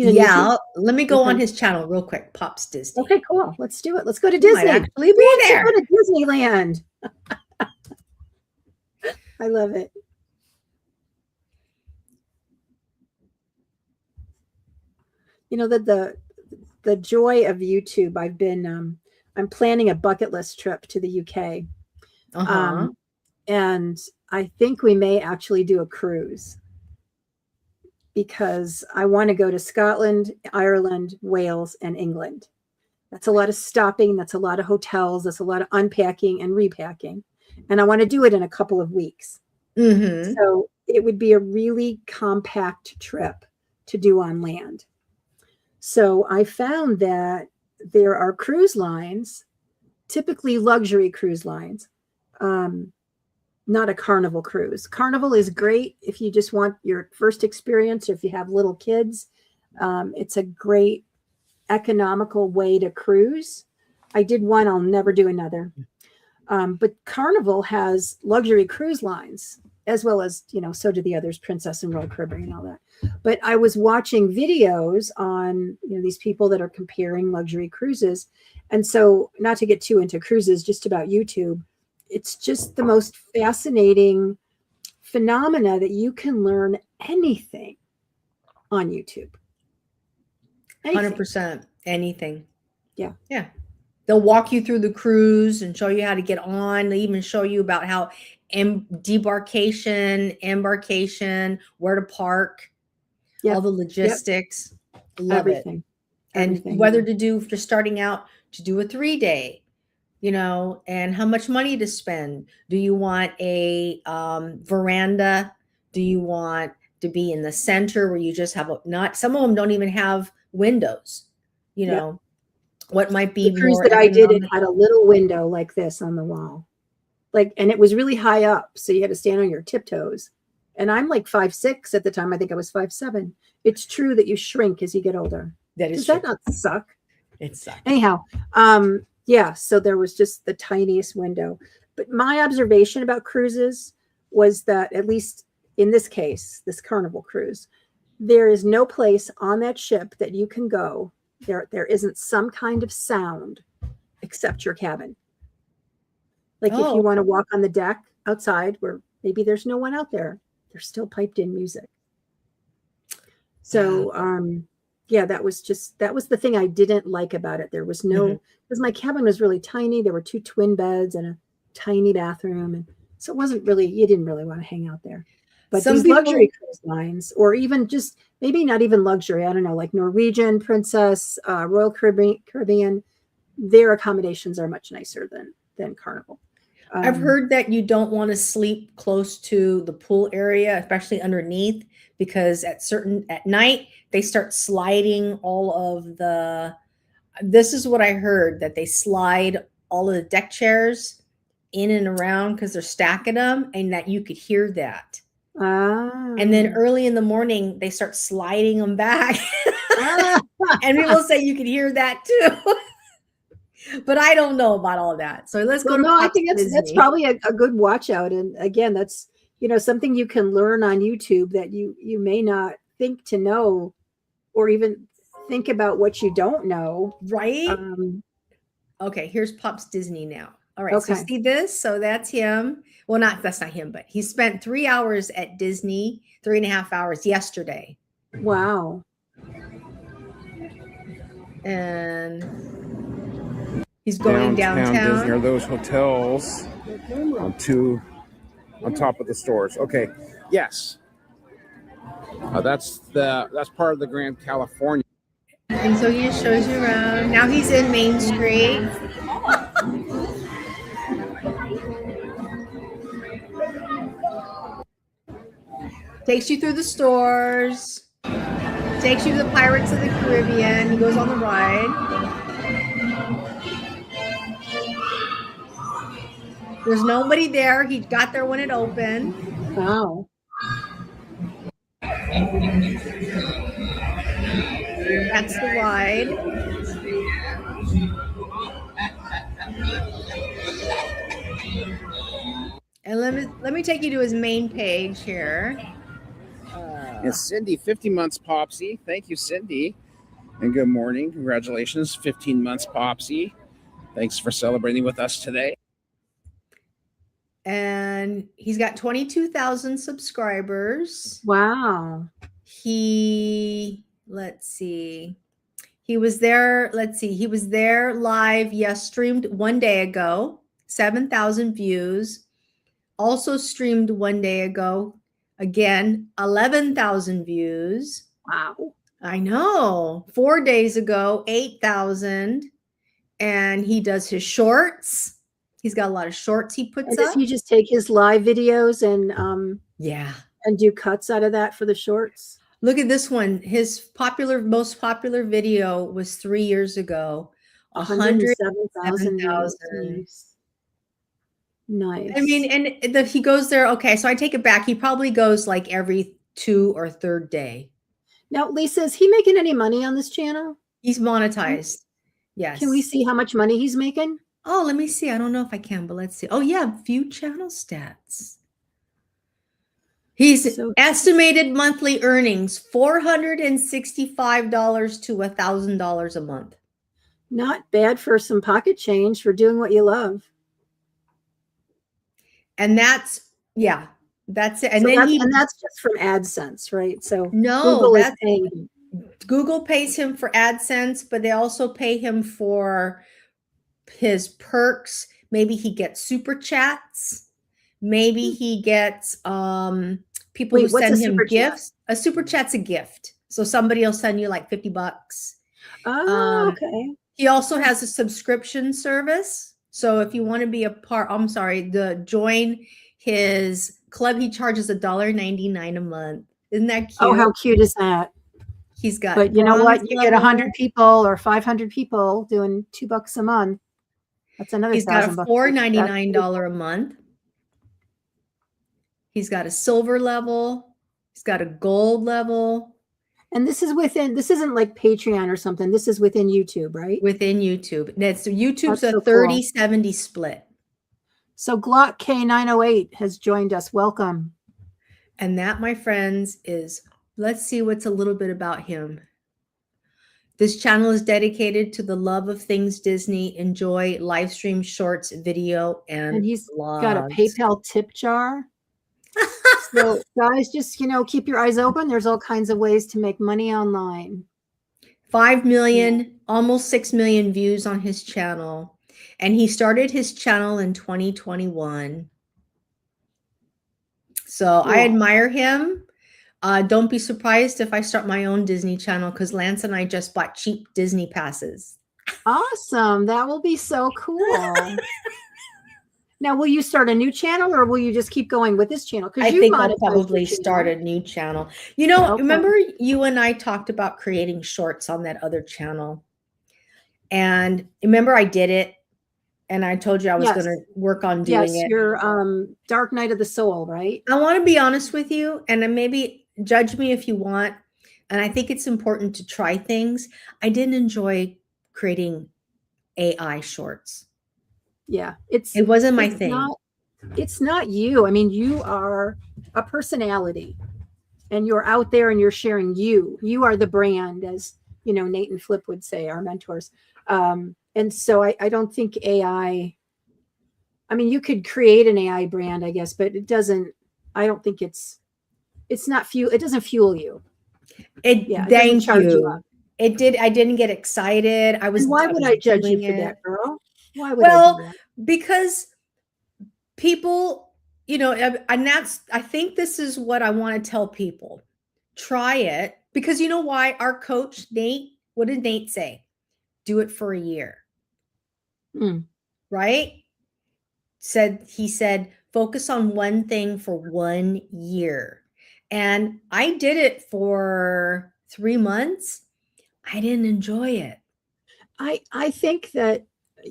Yeah, let me go on his channel real quick. Pops Disney.
Okay, cool. Let's do it. Let's go to Disney.
Might actually be there.
Let's go to Disneyland. I love it. you know, the joy of YouTube. I'm planning a bucket list trip to the UK.
Uh-huh.
And I think we may actually do a cruise because I want to go to Scotland, Ireland, Wales, and England. That's a lot of stopping. That's a lot of hotels. That's a lot of unpacking and repacking. And I want to do it in a couple of weeks.
Mm-hmm.
So it would be a really compact trip to do on land. So I found that there are cruise lines, typically luxury cruise lines, not a Carnival cruise. Carnival is great if you just want your first experience or if you have little kids. It's a great economical way to cruise. I did one, I'll never do another. But Carnival has luxury cruise lines, as well as, you know, so do the others, Princess and Royal Caribbean and all that. But I was watching videos on, you know, these people that are comparing luxury cruises. And so, not to get too into cruises, just about YouTube, it's just the most fascinating phenomena that you can learn anything on YouTube. Anything.
100% anything.
Yeah.
Yeah. They'll walk you through the cruise and show you how to get on. They even show you about how debarkation, embarkation, where to park,
Yep.
all the logistics.
Yep.
Love
Everything.
it. And
Everything.
whether to do, if you're starting out, to do a 3-day, you know, and how much money to spend. Do you want a veranda? Do you want to be in the center where you just have some of them don't even have windows, you know, what might be
the cruise
more
that I did, it
economic.
had a little window like this on the wall. Like, and it was really high up. So you had to stand on your tiptoes. And I'm like 5'6" at the time. I think I was 5'7". It's true that you shrink as you get older.
Does
that not suck?
It sucks.
Anyhow, yeah, so there was just the tiniest window. But my observation about cruises was that, at least in this case, this Carnival cruise, there is no place on that ship that you can go. There isn't some kind of sound except your cabin. Like if you want to walk on the deck outside where maybe there's no one out there, there's still piped in music. So, yeah, that was the thing I didn't like about it. There was no, because my cabin was really tiny. There were 2 twin beds and a tiny bathroom. And so it wasn't really, you didn't really want to hang out there. But these luxury cruise lines, or even just maybe not even luxury, I don't know, like Norwegian, Princess, Royal Caribbean, their accommodations are much nicer than Carnival.
I've heard that you don't want to sleep close to the pool area, especially underneath, because at night they start sliding all of this is what I heard, that they slide all of the deck chairs in and around because they're stacking them, and that you could hear that. And then early in the morning, they start sliding them back. And people say you can hear that too. But I don't know about all that. So let's go to
I think that's probably a good watch out. And again, that's, you know, something you can learn on YouTube that you may not think to know, or even think about what you don't know.
Right. Okay, here's Pops Disney now. All right,
okay.
So see this? So that's him. Well, that's not him, but he spent 3 hours at Disney, 3.5 hours yesterday.
Wow.
And he's going downtown.
Disney are those hotels on top of the stores. Okay, yes. That's part of the Grand California.
And so he just shows you around. Now he's in Main Street. Takes you through the stores. Takes you to the Pirates of the Caribbean. He goes on the ride. There's nobody there. He got there when it opened.
Wow.
That's the ride. And let me take you to his main page here.
And Cindy, 50 months Popsy. Thank you, Cindy. And good morning. Congratulations, 15 months Popsy. Thanks for celebrating with us today.
And he's got 22,000 subscribers.
Wow.
He let's see. He was there. Let's see. He was there live. Yes, streamed 1 day ago. 7,000 views. Also streamed 1 day ago. Again, 11,000 views.
Wow.
I know. 4 days ago, 8,000. And he does his shorts. He's got a lot of shorts he puts
And does
up.
he just take his live videos
Yeah.
and do cuts out of that for the shorts?
Look at this one. His most popular video was 3 years ago.
107,000
107,000.
views. Nice.
I mean, and he goes there. Okay, so I take it back. He probably goes like every 2 or 3rd day.
Now, Lisa, is he making any money on this channel?
He's monetized. Yes.
Can we see how much money he's making?
Oh, let me see. I don't know if I can, but let's see. Oh, yeah. View channel stats. He's
So-
estimated monthly earnings $465 to $1,000 a month.
Not bad for some pocket change for doing what you love.
And that's, yeah, that's it. And
So
then
that's just from AdSense, right? So
no,
Google is
that's
paying him.
Google pays him for AdSense, but they also pay him for his perks. Maybe he gets super chats. Maybe he gets people who
Wait, what's
send
a
him
super chat?
gifts. A super chat's a gift. So somebody will send you like $50.
Oh, okay.
He also has a subscription service. So if you want to be a part, join his club, he charges $1.99 a month. Isn't that cute?
Oh, how cute is that?
He's got,
But you know what?
bronze
You get
level.
100 people or 500 people doing $2 a month. That's another
He's got a
$1,000.
$4.99 a month. He's got a silver level. He's got a gold level
And this isn't like Patreon or something. This is within YouTube, right?
within YouTube. YouTube's
That's
a
so cool.
30-70 split.
So Glock K908 has joined us. Welcome.
And that, my friends, is, let's see what's a little bit about him. This channel is dedicated to the love of things Disney. Enjoy live stream shorts, video,
And he's
vlogs.
got a PayPal tip jar. So guys, just, keep your eyes open. There's all kinds of ways to make money online.
5 million, almost 6 million views on his channel. And he started his channel in 2021. So I
Cool.
admire him. Don't be surprised if I start my own Disney channel, because Lance and I just bought cheap Disney passes.
Awesome. That will be so cool. Now, will you start a new channel or will you just keep going with this channel?
I think I'll probably start a new channel.
Okay.
Remember you and I talked about creating shorts on that other channel. And remember I did it and I told you I was
Yes.
going to work on doing it.
Your Dark Night of the Soul, right?
I want to be honest with you, and then maybe judge me if you want. And I think it's important to try things. I didn't enjoy creating AI shorts.
Yeah.
It wasn't my thing.
It's not you. I mean, you are a personality and you're out there and you're sharing you. You are the brand, as Nate and Flip would say, our mentors. And so I don't think AI, I mean, you could create an AI brand, I guess, but it doesn't fuel you.
Thank
doesn't charge you
you.
up.
It did. I didn't get excited.
Why would I judge you for that, girl? Why would I
Well,
do that?
because people, and I think this is what I want to tell people. Try it, because you know why? Our coach, Nate, what did Nate say? Do it for a year. Right? He said, focus on one thing for 1 year. And I did it for 3 months. I didn't enjoy it.
I think that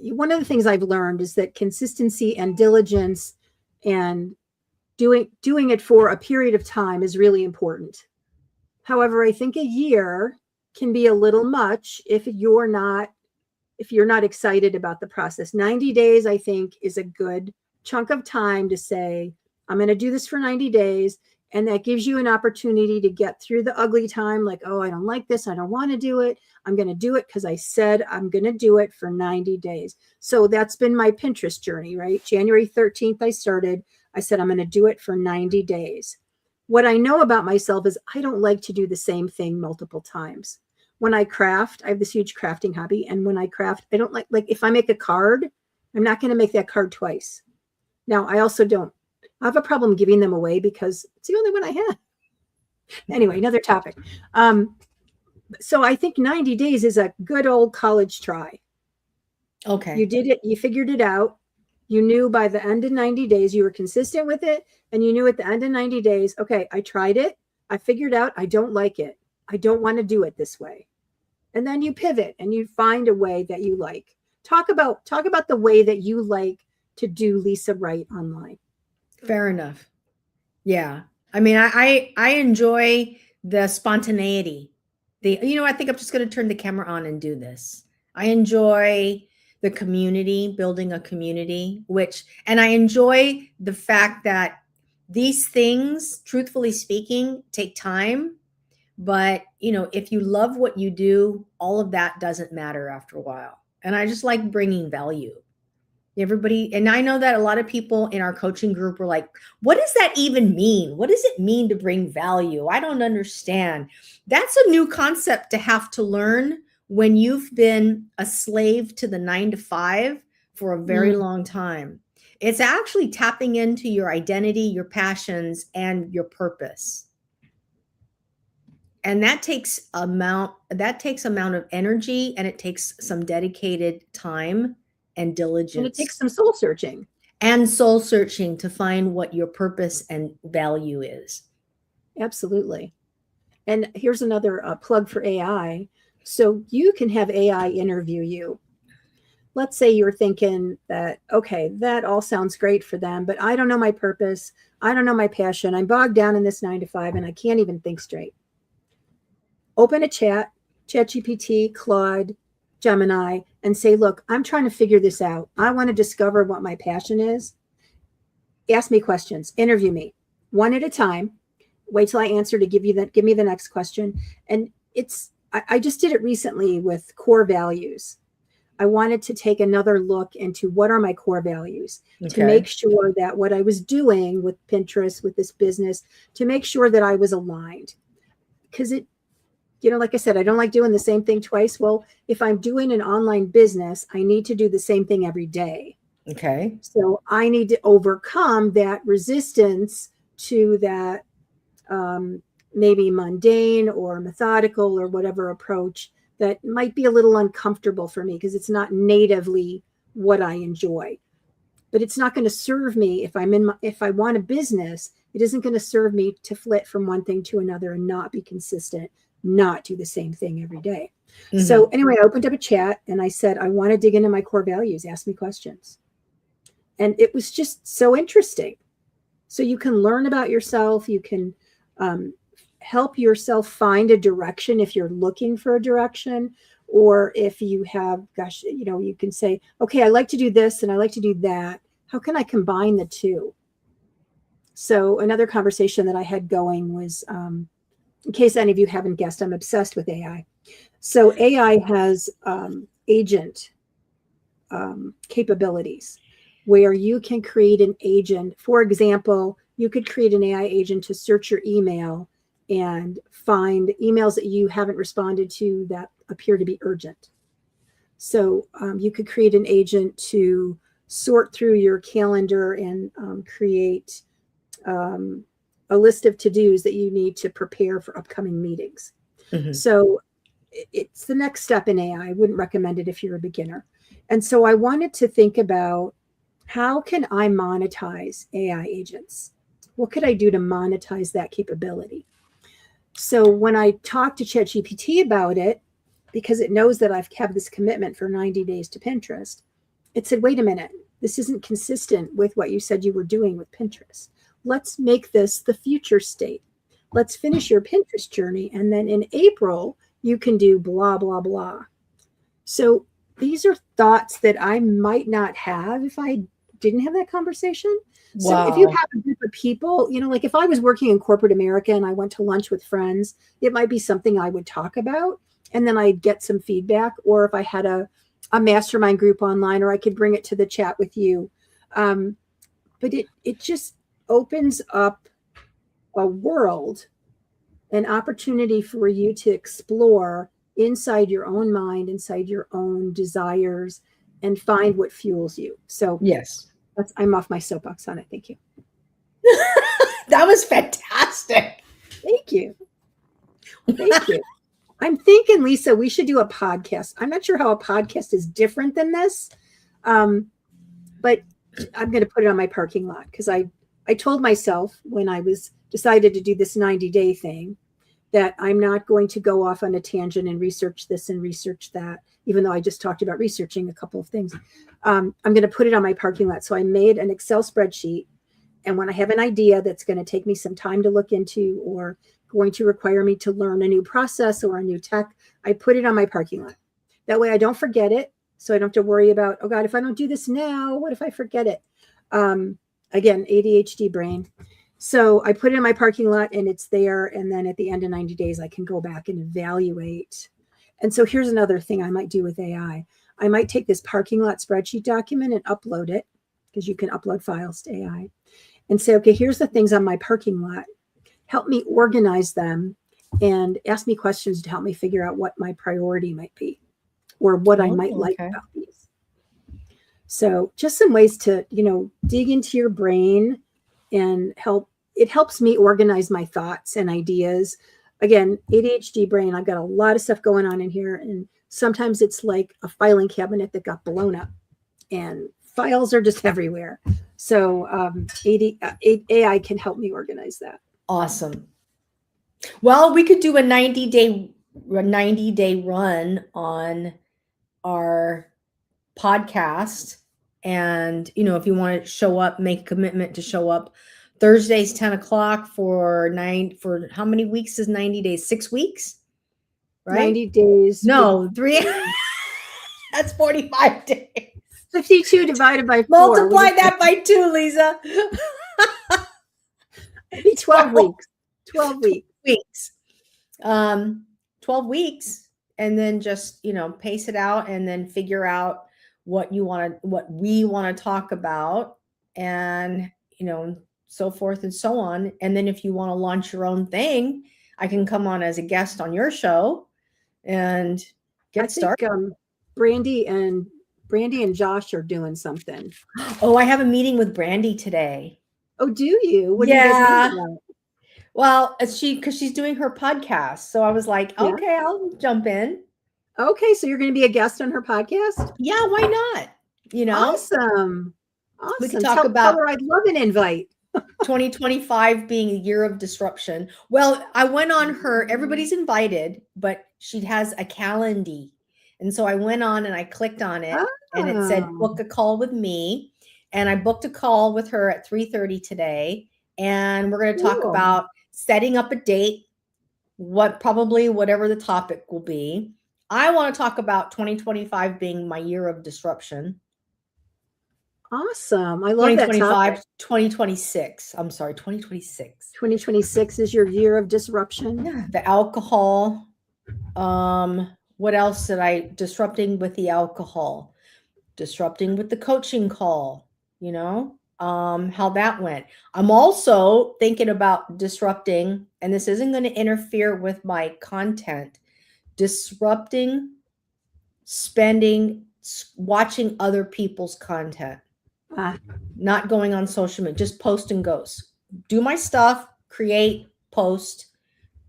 one of the things I've learned is that consistency and diligence and doing it for a period of time is really important. However, I think a year can be a little much if you're not excited about the process. 90 days, I think, is a good chunk of time to say, I'm going to do this for 90 days. And that gives you an opportunity to get through the ugly time. Like, oh, I don't like this. I don't want to do it. I'm going to do it because I said I'm going to do it for 90 days. So that's been my Pinterest journey, right? January 13th, I said, I'm going to do it for 90 days. What I know about myself is I don't like to do the same thing multiple times. When I craft, I have this huge crafting hobby. And when I craft, I don't like if I make a card, I'm not going to make that card twice. Now, I also don't I have a problem giving them away because it's the only one I have. Anyway, another topic. So I think 90 days is a good old college try.
Okay.
You did it, you figured it out. You knew by the end of 90 days, you were consistent with it. And you knew at the end of 90 days, okay, I tried it. I figured out I don't like it. I don't want to do it this way. And then you pivot and you find a way that you like. Talk about the way that you like to do Lisa Wright online.
Fair enough. Yeah. I mean, I enjoy the spontaneity. I think I'm just going to turn the camera on and do this. I enjoy the community, building a community, and I enjoy the fact that these things, truthfully speaking, take time. But, if you love what you do, all of that doesn't matter after a while. And I just like bringing value. Everybody, and I know that a lot of people in our coaching group were like, what does that even mean? What does it mean to bring value? I don't understand. That's a new concept to have to learn when you've been a slave to the 9 to 5 for a very long time. It's actually tapping into your identity, your passions, and your purpose. And that takes amount of energy, and it takes some dedicated time and diligence.
And it takes some soul searching.
And soul searching to find what your purpose and value is.
Absolutely. And here's another plug for AI. So you can have AI interview you. Let's say you're thinking that, okay, that all sounds great for them, but I don't know my purpose. I don't know my passion. I'm bogged down in this 9 to 5 and I can't even think straight. Open a ChatGPT, Claude, Gemini, and say, look, I'm trying to figure this out. I want to discover what my passion is. Ask me questions, interview me one at a time. Wait till I answer to give me the next question. And I just did it recently with core values. I wanted to take another look into what are my core values to make sure that what I was doing with Pinterest, with this business, to make sure that I was aligned. Because like I said, I don't like doing the same thing twice. Well, if I'm doing an online business, I need to do the same thing every day.
Okay.
So I need to overcome that resistance to that maybe mundane or methodical or whatever approach that might be a little uncomfortable for me because it's not natively what I enjoy. But it's not going to serve me if I want a business. It isn't going to serve me to flit from one thing to another and not be consistent, not do the same thing every day. Mm-hmm. So anyway, I opened up a chat and I said, I want to dig into my core values. Ask me questions. And it was just so interesting. So you can learn about yourself. You can help yourself find a direction if you're looking for a direction, or if you have, you can say, okay, I like to do this and I like to do that. How can I combine the two? So another conversation that I had going was, in case any of you haven't guessed, I'm obsessed with AI. So AI has agent capabilities where you can create an agent. For example, you could create an AI agent to search your email and find emails that you haven't responded to that appear to be urgent. So you could create an agent to sort through your calendar and create a list of to-dos that you need to prepare for upcoming meetings. Mm-hmm. So it's the next step in AI. I wouldn't recommend it if you're a beginner. And so I wanted to think about, how can I monetize AI agents? What could I do to monetize that capability? So when I talked to ChatGPT about it, because it knows that I've kept this commitment for 90 days to Pinterest, it said, wait a minute, this isn't consistent with what you said you were doing with Pinterest. Let's make this the future state. Let's finish your Pinterest journey. And then in April, you can do blah, blah, blah. So these are thoughts that I might not have if I didn't have that conversation.
Wow.
So if you have a group of people, like if I was working in corporate America and I went to lunch with friends, it might be something I would talk about and then I'd get some feedback. Or if I had a mastermind group online, or I could bring it to the chat with you. But it just opens up a world, an opportunity for you to explore inside your own mind, inside your own desires, and find what fuels you. So
Yes.
I'm off my soapbox on it. Thank you.
That was fantastic.
Thank you. Thank you. I'm thinking, Lisa, we should do a podcast. I'm not sure how a podcast is different than this, but I'm going to put it on my parking lot because I told myself when I was decided to do this 90-day thing that I'm not going to go off on a tangent and research this and research that, even though I just talked about researching a couple of things. I'm going to put it on my parking lot. So I made an Excel spreadsheet. And when I have an idea that's going to take me some time to look into or going to require me to learn a new process or a new tech, I put it on my parking lot. That way I don't forget it. So I don't have to worry about, oh God, if I don't do this now, what if I forget it? Again, ADHD brain. So I put it in my parking lot and it's there. And then at the end of 90 days, I can go back and evaluate. And so here's another thing I might do with AI. I might take this parking lot spreadsheet document and upload it, because you can upload files to AI, and say, okay, here's the things on my parking lot. Help me organize them and ask me questions to help me figure out what my priority might be or what I might like about these. So just some ways to, dig into your brain and it helps me organize my thoughts and ideas. Again, ADHD brain, I've got a lot of stuff going on in here. And sometimes it's like a filing cabinet that got blown up and files are just everywhere. So AI can help me organize that.
Awesome. Well, we could do a 90-day run on our podcast. And, if you want to show up, make a commitment to show up Thursdays, 10 o'clock for how many weeks is 90 days? 6 weeks, right?
90 days.
No, 3. That's 45 days.
52 divided by 4.
Multiply that by 2, Lisa.
Maybe 12 weeks. 12 weeks.
12 weeks. And then just, pace it out and then figure out what we want to talk about and, so forth and so on. And then if you want to launch your own thing, I can come on as a guest on your show and get started.
Brandy and Josh are doing something.
Oh, I have a meeting with Brandy today.
Oh, do you? What
Yeah.
do you guys meet about?
Well, because she's doing her podcast. So I was like, okay, I'll jump in.
Okay. So you're going to be a guest on her podcast?
Yeah, why not?
Awesome.
We can talk about
tell her I'd love an invite.
2025 being a year of disruption. Well, I went on everybody's invited, but she has a calendar. And so I went on and I clicked on it and it said, book a call with me. And I booked a call with her at 3:30 today. And we're going to talk about setting up a date, whatever the topic will be. I want to talk about 2025 being my year of disruption.
Awesome. I love that topic.
2026. I'm sorry, 2026.
2026 is your year of disruption.
Yeah, the alcohol. What else disrupting with the alcohol, disrupting with the coaching call, how that went. I'm also thinking about disrupting, and this isn't going to interfere with my content, disrupting, watching other people's content, not going on social media, just post and goes. Do my stuff, create, post,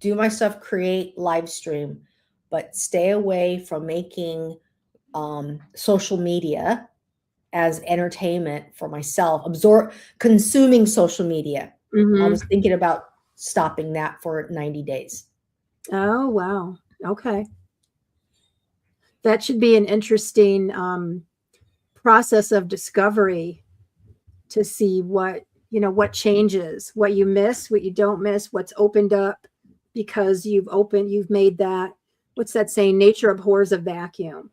do my stuff, create, live stream. But stay away from making social media as entertainment for myself, consuming social media.
Mm-hmm.
I was thinking about stopping that for 90 days.
Oh, wow. Okay. That should be an interesting process of discovery to see what changes, what you miss, what you don't miss, what's opened up because you've made that. What's that saying? Nature abhors a vacuum.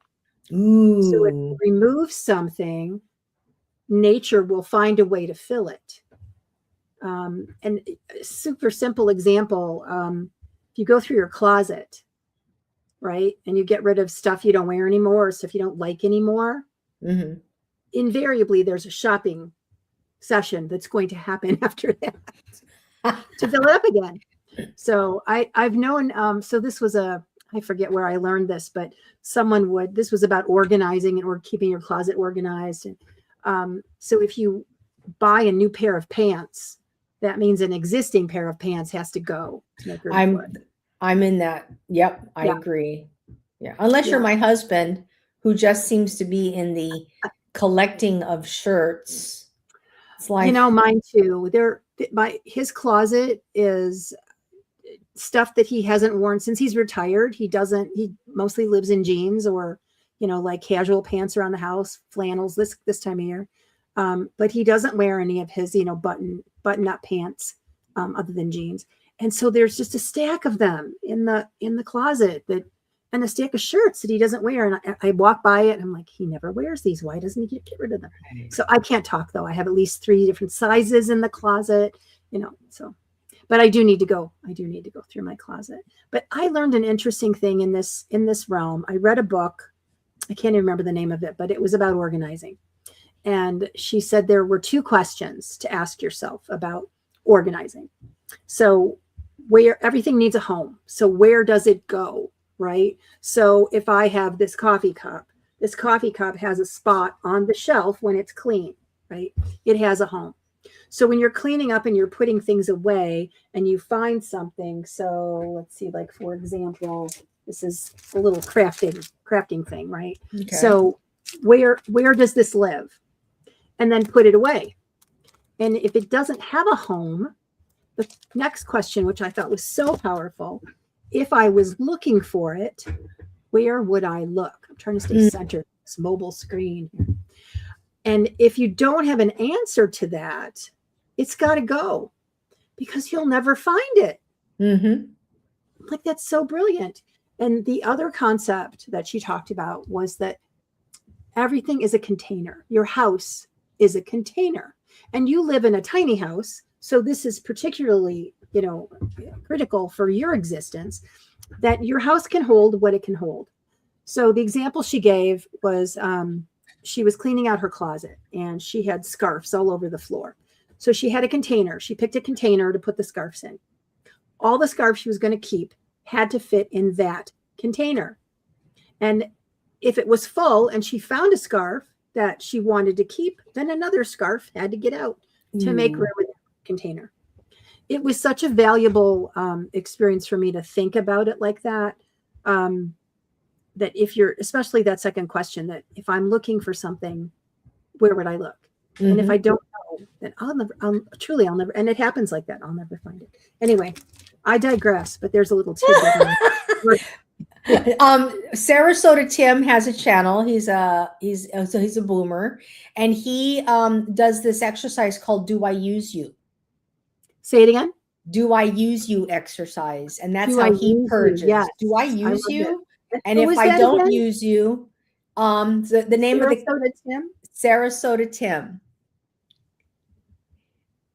Ooh.
So if you remove something, nature will find a way to fill it. And a super simple example, if you go through your closet, right, and you get rid of stuff you don't wear anymore or stuff you don't like anymore,
mm-hmm.
invariably there's a shopping session that's going to happen after that. to fill it up again. So I've known, so this was I forget where I learned this, but this was about organizing or keeping your closet organized. And so if you buy a new pair of pants, that means an existing pair of pants has to go to make room for it.
I'm in that. Yep. I agree. Yeah. Unless you're my husband, who just seems to be in the collecting of shirts. It's like,
mine too. His closet is stuff that he hasn't worn since he's retired. He mostly lives in jeans or, like casual pants around the house, flannels this time of year. But he doesn't wear any of his, button up pants, other than jeans. And so there's just a stack of them in the closet and a stack of shirts that he doesn't wear. And I walk by it and I'm like, he never wears these. Why doesn't he get rid of them? So I can't talk though. I have at least 3 different sizes in the closet, but I do need to go through my closet. But I learned an interesting thing in this realm. I read a book. I can't even remember the name of it, but it was about organizing. And she said there were 2 questions to ask yourself about organizing. So where everything needs a home. So where does it go? Right. So if I have this coffee cup has a spot on the shelf when it's clean, right? It has a home. So when you're cleaning up and you're putting things away and you find something, so let's see, like, for example, this is a little crafting thing, right? Okay. So where does this live? And then put it away. And if it doesn't have a home, the next question, which I thought was so powerful, if I was looking for it, where would I look? I'm trying to stay centered, this mobile screen. And if you don't have an answer to that, it's got to go because you'll never find it. Mm-hmm. Like, that's so brilliant. And the other concept that she talked about was that everything is a container. Your house is a container. And you live in a tiny house. So this is particularly, critical for your existence, that your house can hold what it can hold. So the example she gave was she was cleaning out her closet and she had scarves all over the floor. So she had a container. She picked a container to put the scarves in. All the scarves she was going to keep had to fit in that container. And if it was full and she found a scarf that she wanted to keep, then another scarf had to get out to make room in the container. It was such a valuable experience for me to think about it like that. That if you're, especially that second question, that if I'm looking for something, where would I look? Mm-hmm. And if I don't know, then I'll never, and it happens like that. I'll never find it. Anyway, I digress, but there's a little tidbit.
Sarasota Tim has a channel. He's a boomer, and he does this exercise called "Do I Use You?"
Say it again.
Do I use you exercise, and that's how he purges. Yes. Do I use you? And if I don't use you, the name of Sarasota Tim.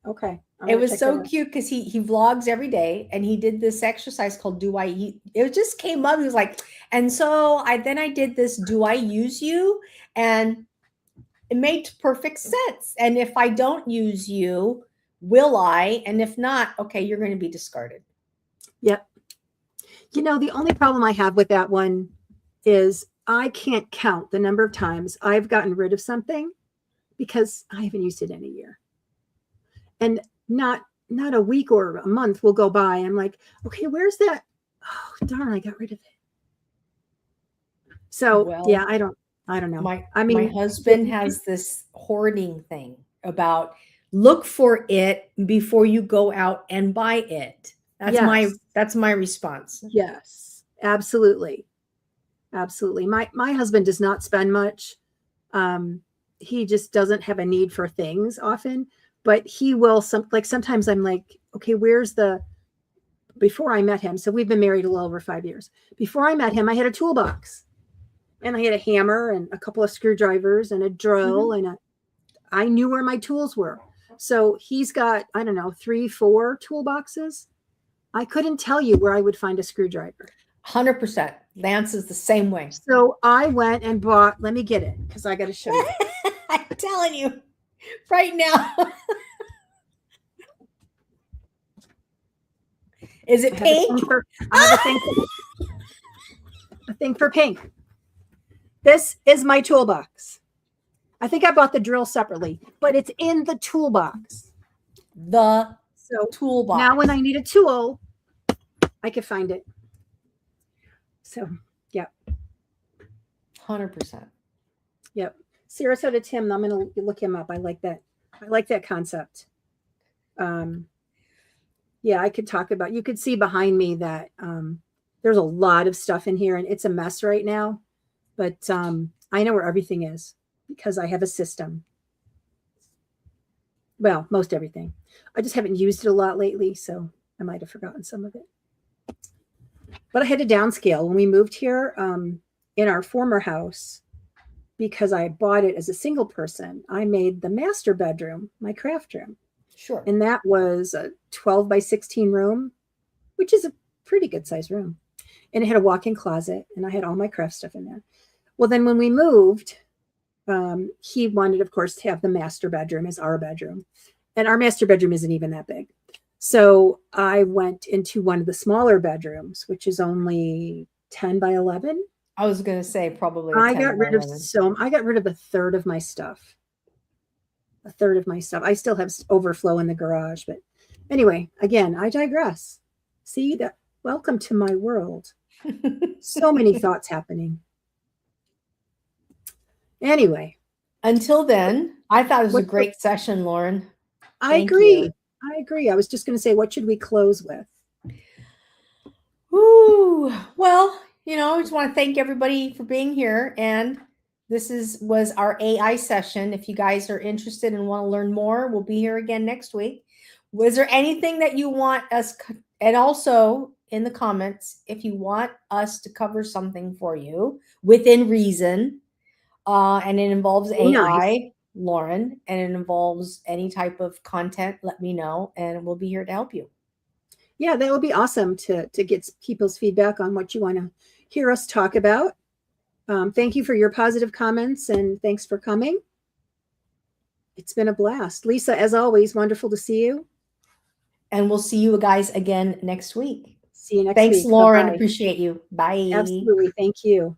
Okay.
It was so cute because he vlogs every day, and he did this exercise called "Do I?" It just came up. He was like, and so I did this "Do I use you?" and it made perfect sense. And if I don't use you, will I? And if not, okay, you're going to be discarded.
Yep. The only problem I have with that one is I can't count the number of times I've gotten rid of something because I haven't used it in a year. And not a week or a month will go by. I'm like, okay, where's that? Oh, darn, I got rid of it. So yeah, I don't know.
My husband has this hoarding thing about look for it before you go out and buy it. That's my response.
Yes, absolutely. Absolutely. My husband does not spend much. He just doesn't have a need for things often, but he will sometimes I'm like, okay, before I met him. So we've been married a little over 5 years. Before I met him, I had a toolbox and I had a hammer and a couple of screwdrivers and a drill and I knew where my tools were. So he's got, 3-4 toolboxes. I couldn't tell you where I would find a screwdriver.
100%. Lance is the same way.
So I went and bought, let me get it because I got to show you.
I'm telling you right now. Is it
I have a thing
pink?
for, I have a thing for pink. This is my toolbox. I think I bought the drill separately, but it's in the toolbox.
The
So
toolbox.
now when I need a tool, I can find it. So, yeah.
100%.
Yep. Sarasota Tim, I'm going to look him up. I like that. I like that concept. Yeah, I could talk about, you could see behind me that there's a lot of stuff in here and it's a mess right now, but I know where everything is because I have a system. Well, most everything. I just haven't used it a lot lately, so I might have forgotten some of it. But I had to downscale when we moved here in our former house because I bought it as a single person. I made the master bedroom my craft room.
Sure.
And that was a 12 by 16 room, which is a pretty good size room. And it had a walk-in closet and I had all my craft stuff in there. Well, then when we moved, he wanted, of course, to have the master bedroom as our bedroom. And our master bedroom isn't even that big. So I went into one of the smaller bedrooms, which is only 10 by 11.
I was going to say probably.
I got rid of a third of my stuff. A third of my stuff. I still have overflow in the garage, but anyway, again, I digress. See that? Welcome to my world. So many thoughts happening. Anyway.
Until then, I thought it was a
What-
great session, Lauren.
I
Thank
agree.
you.
I agree. I was just going to say, what should we close with?
Ooh, well, I just want to thank everybody for being here. And this was our AI session. If you guys are interested and want to learn more, we'll be here again next week. Was there anything that you want us, and also in the comments, if you want us to cover something for you within reason, and it involves AI,
Nice.
Lauren, and it involves any type of content, let me know, and we'll be here to help you.
Yeah, that would be awesome to get people's feedback on what you want to hear us talk about. Thank you for your positive comments and thanks for coming. It's been a blast. Lisa, as always, wonderful to see you.
And we'll see you guys again next week.
See you next week.
Thanks, Lauren.
Bye-bye.
Appreciate you. Bye.
Absolutely. Thank you.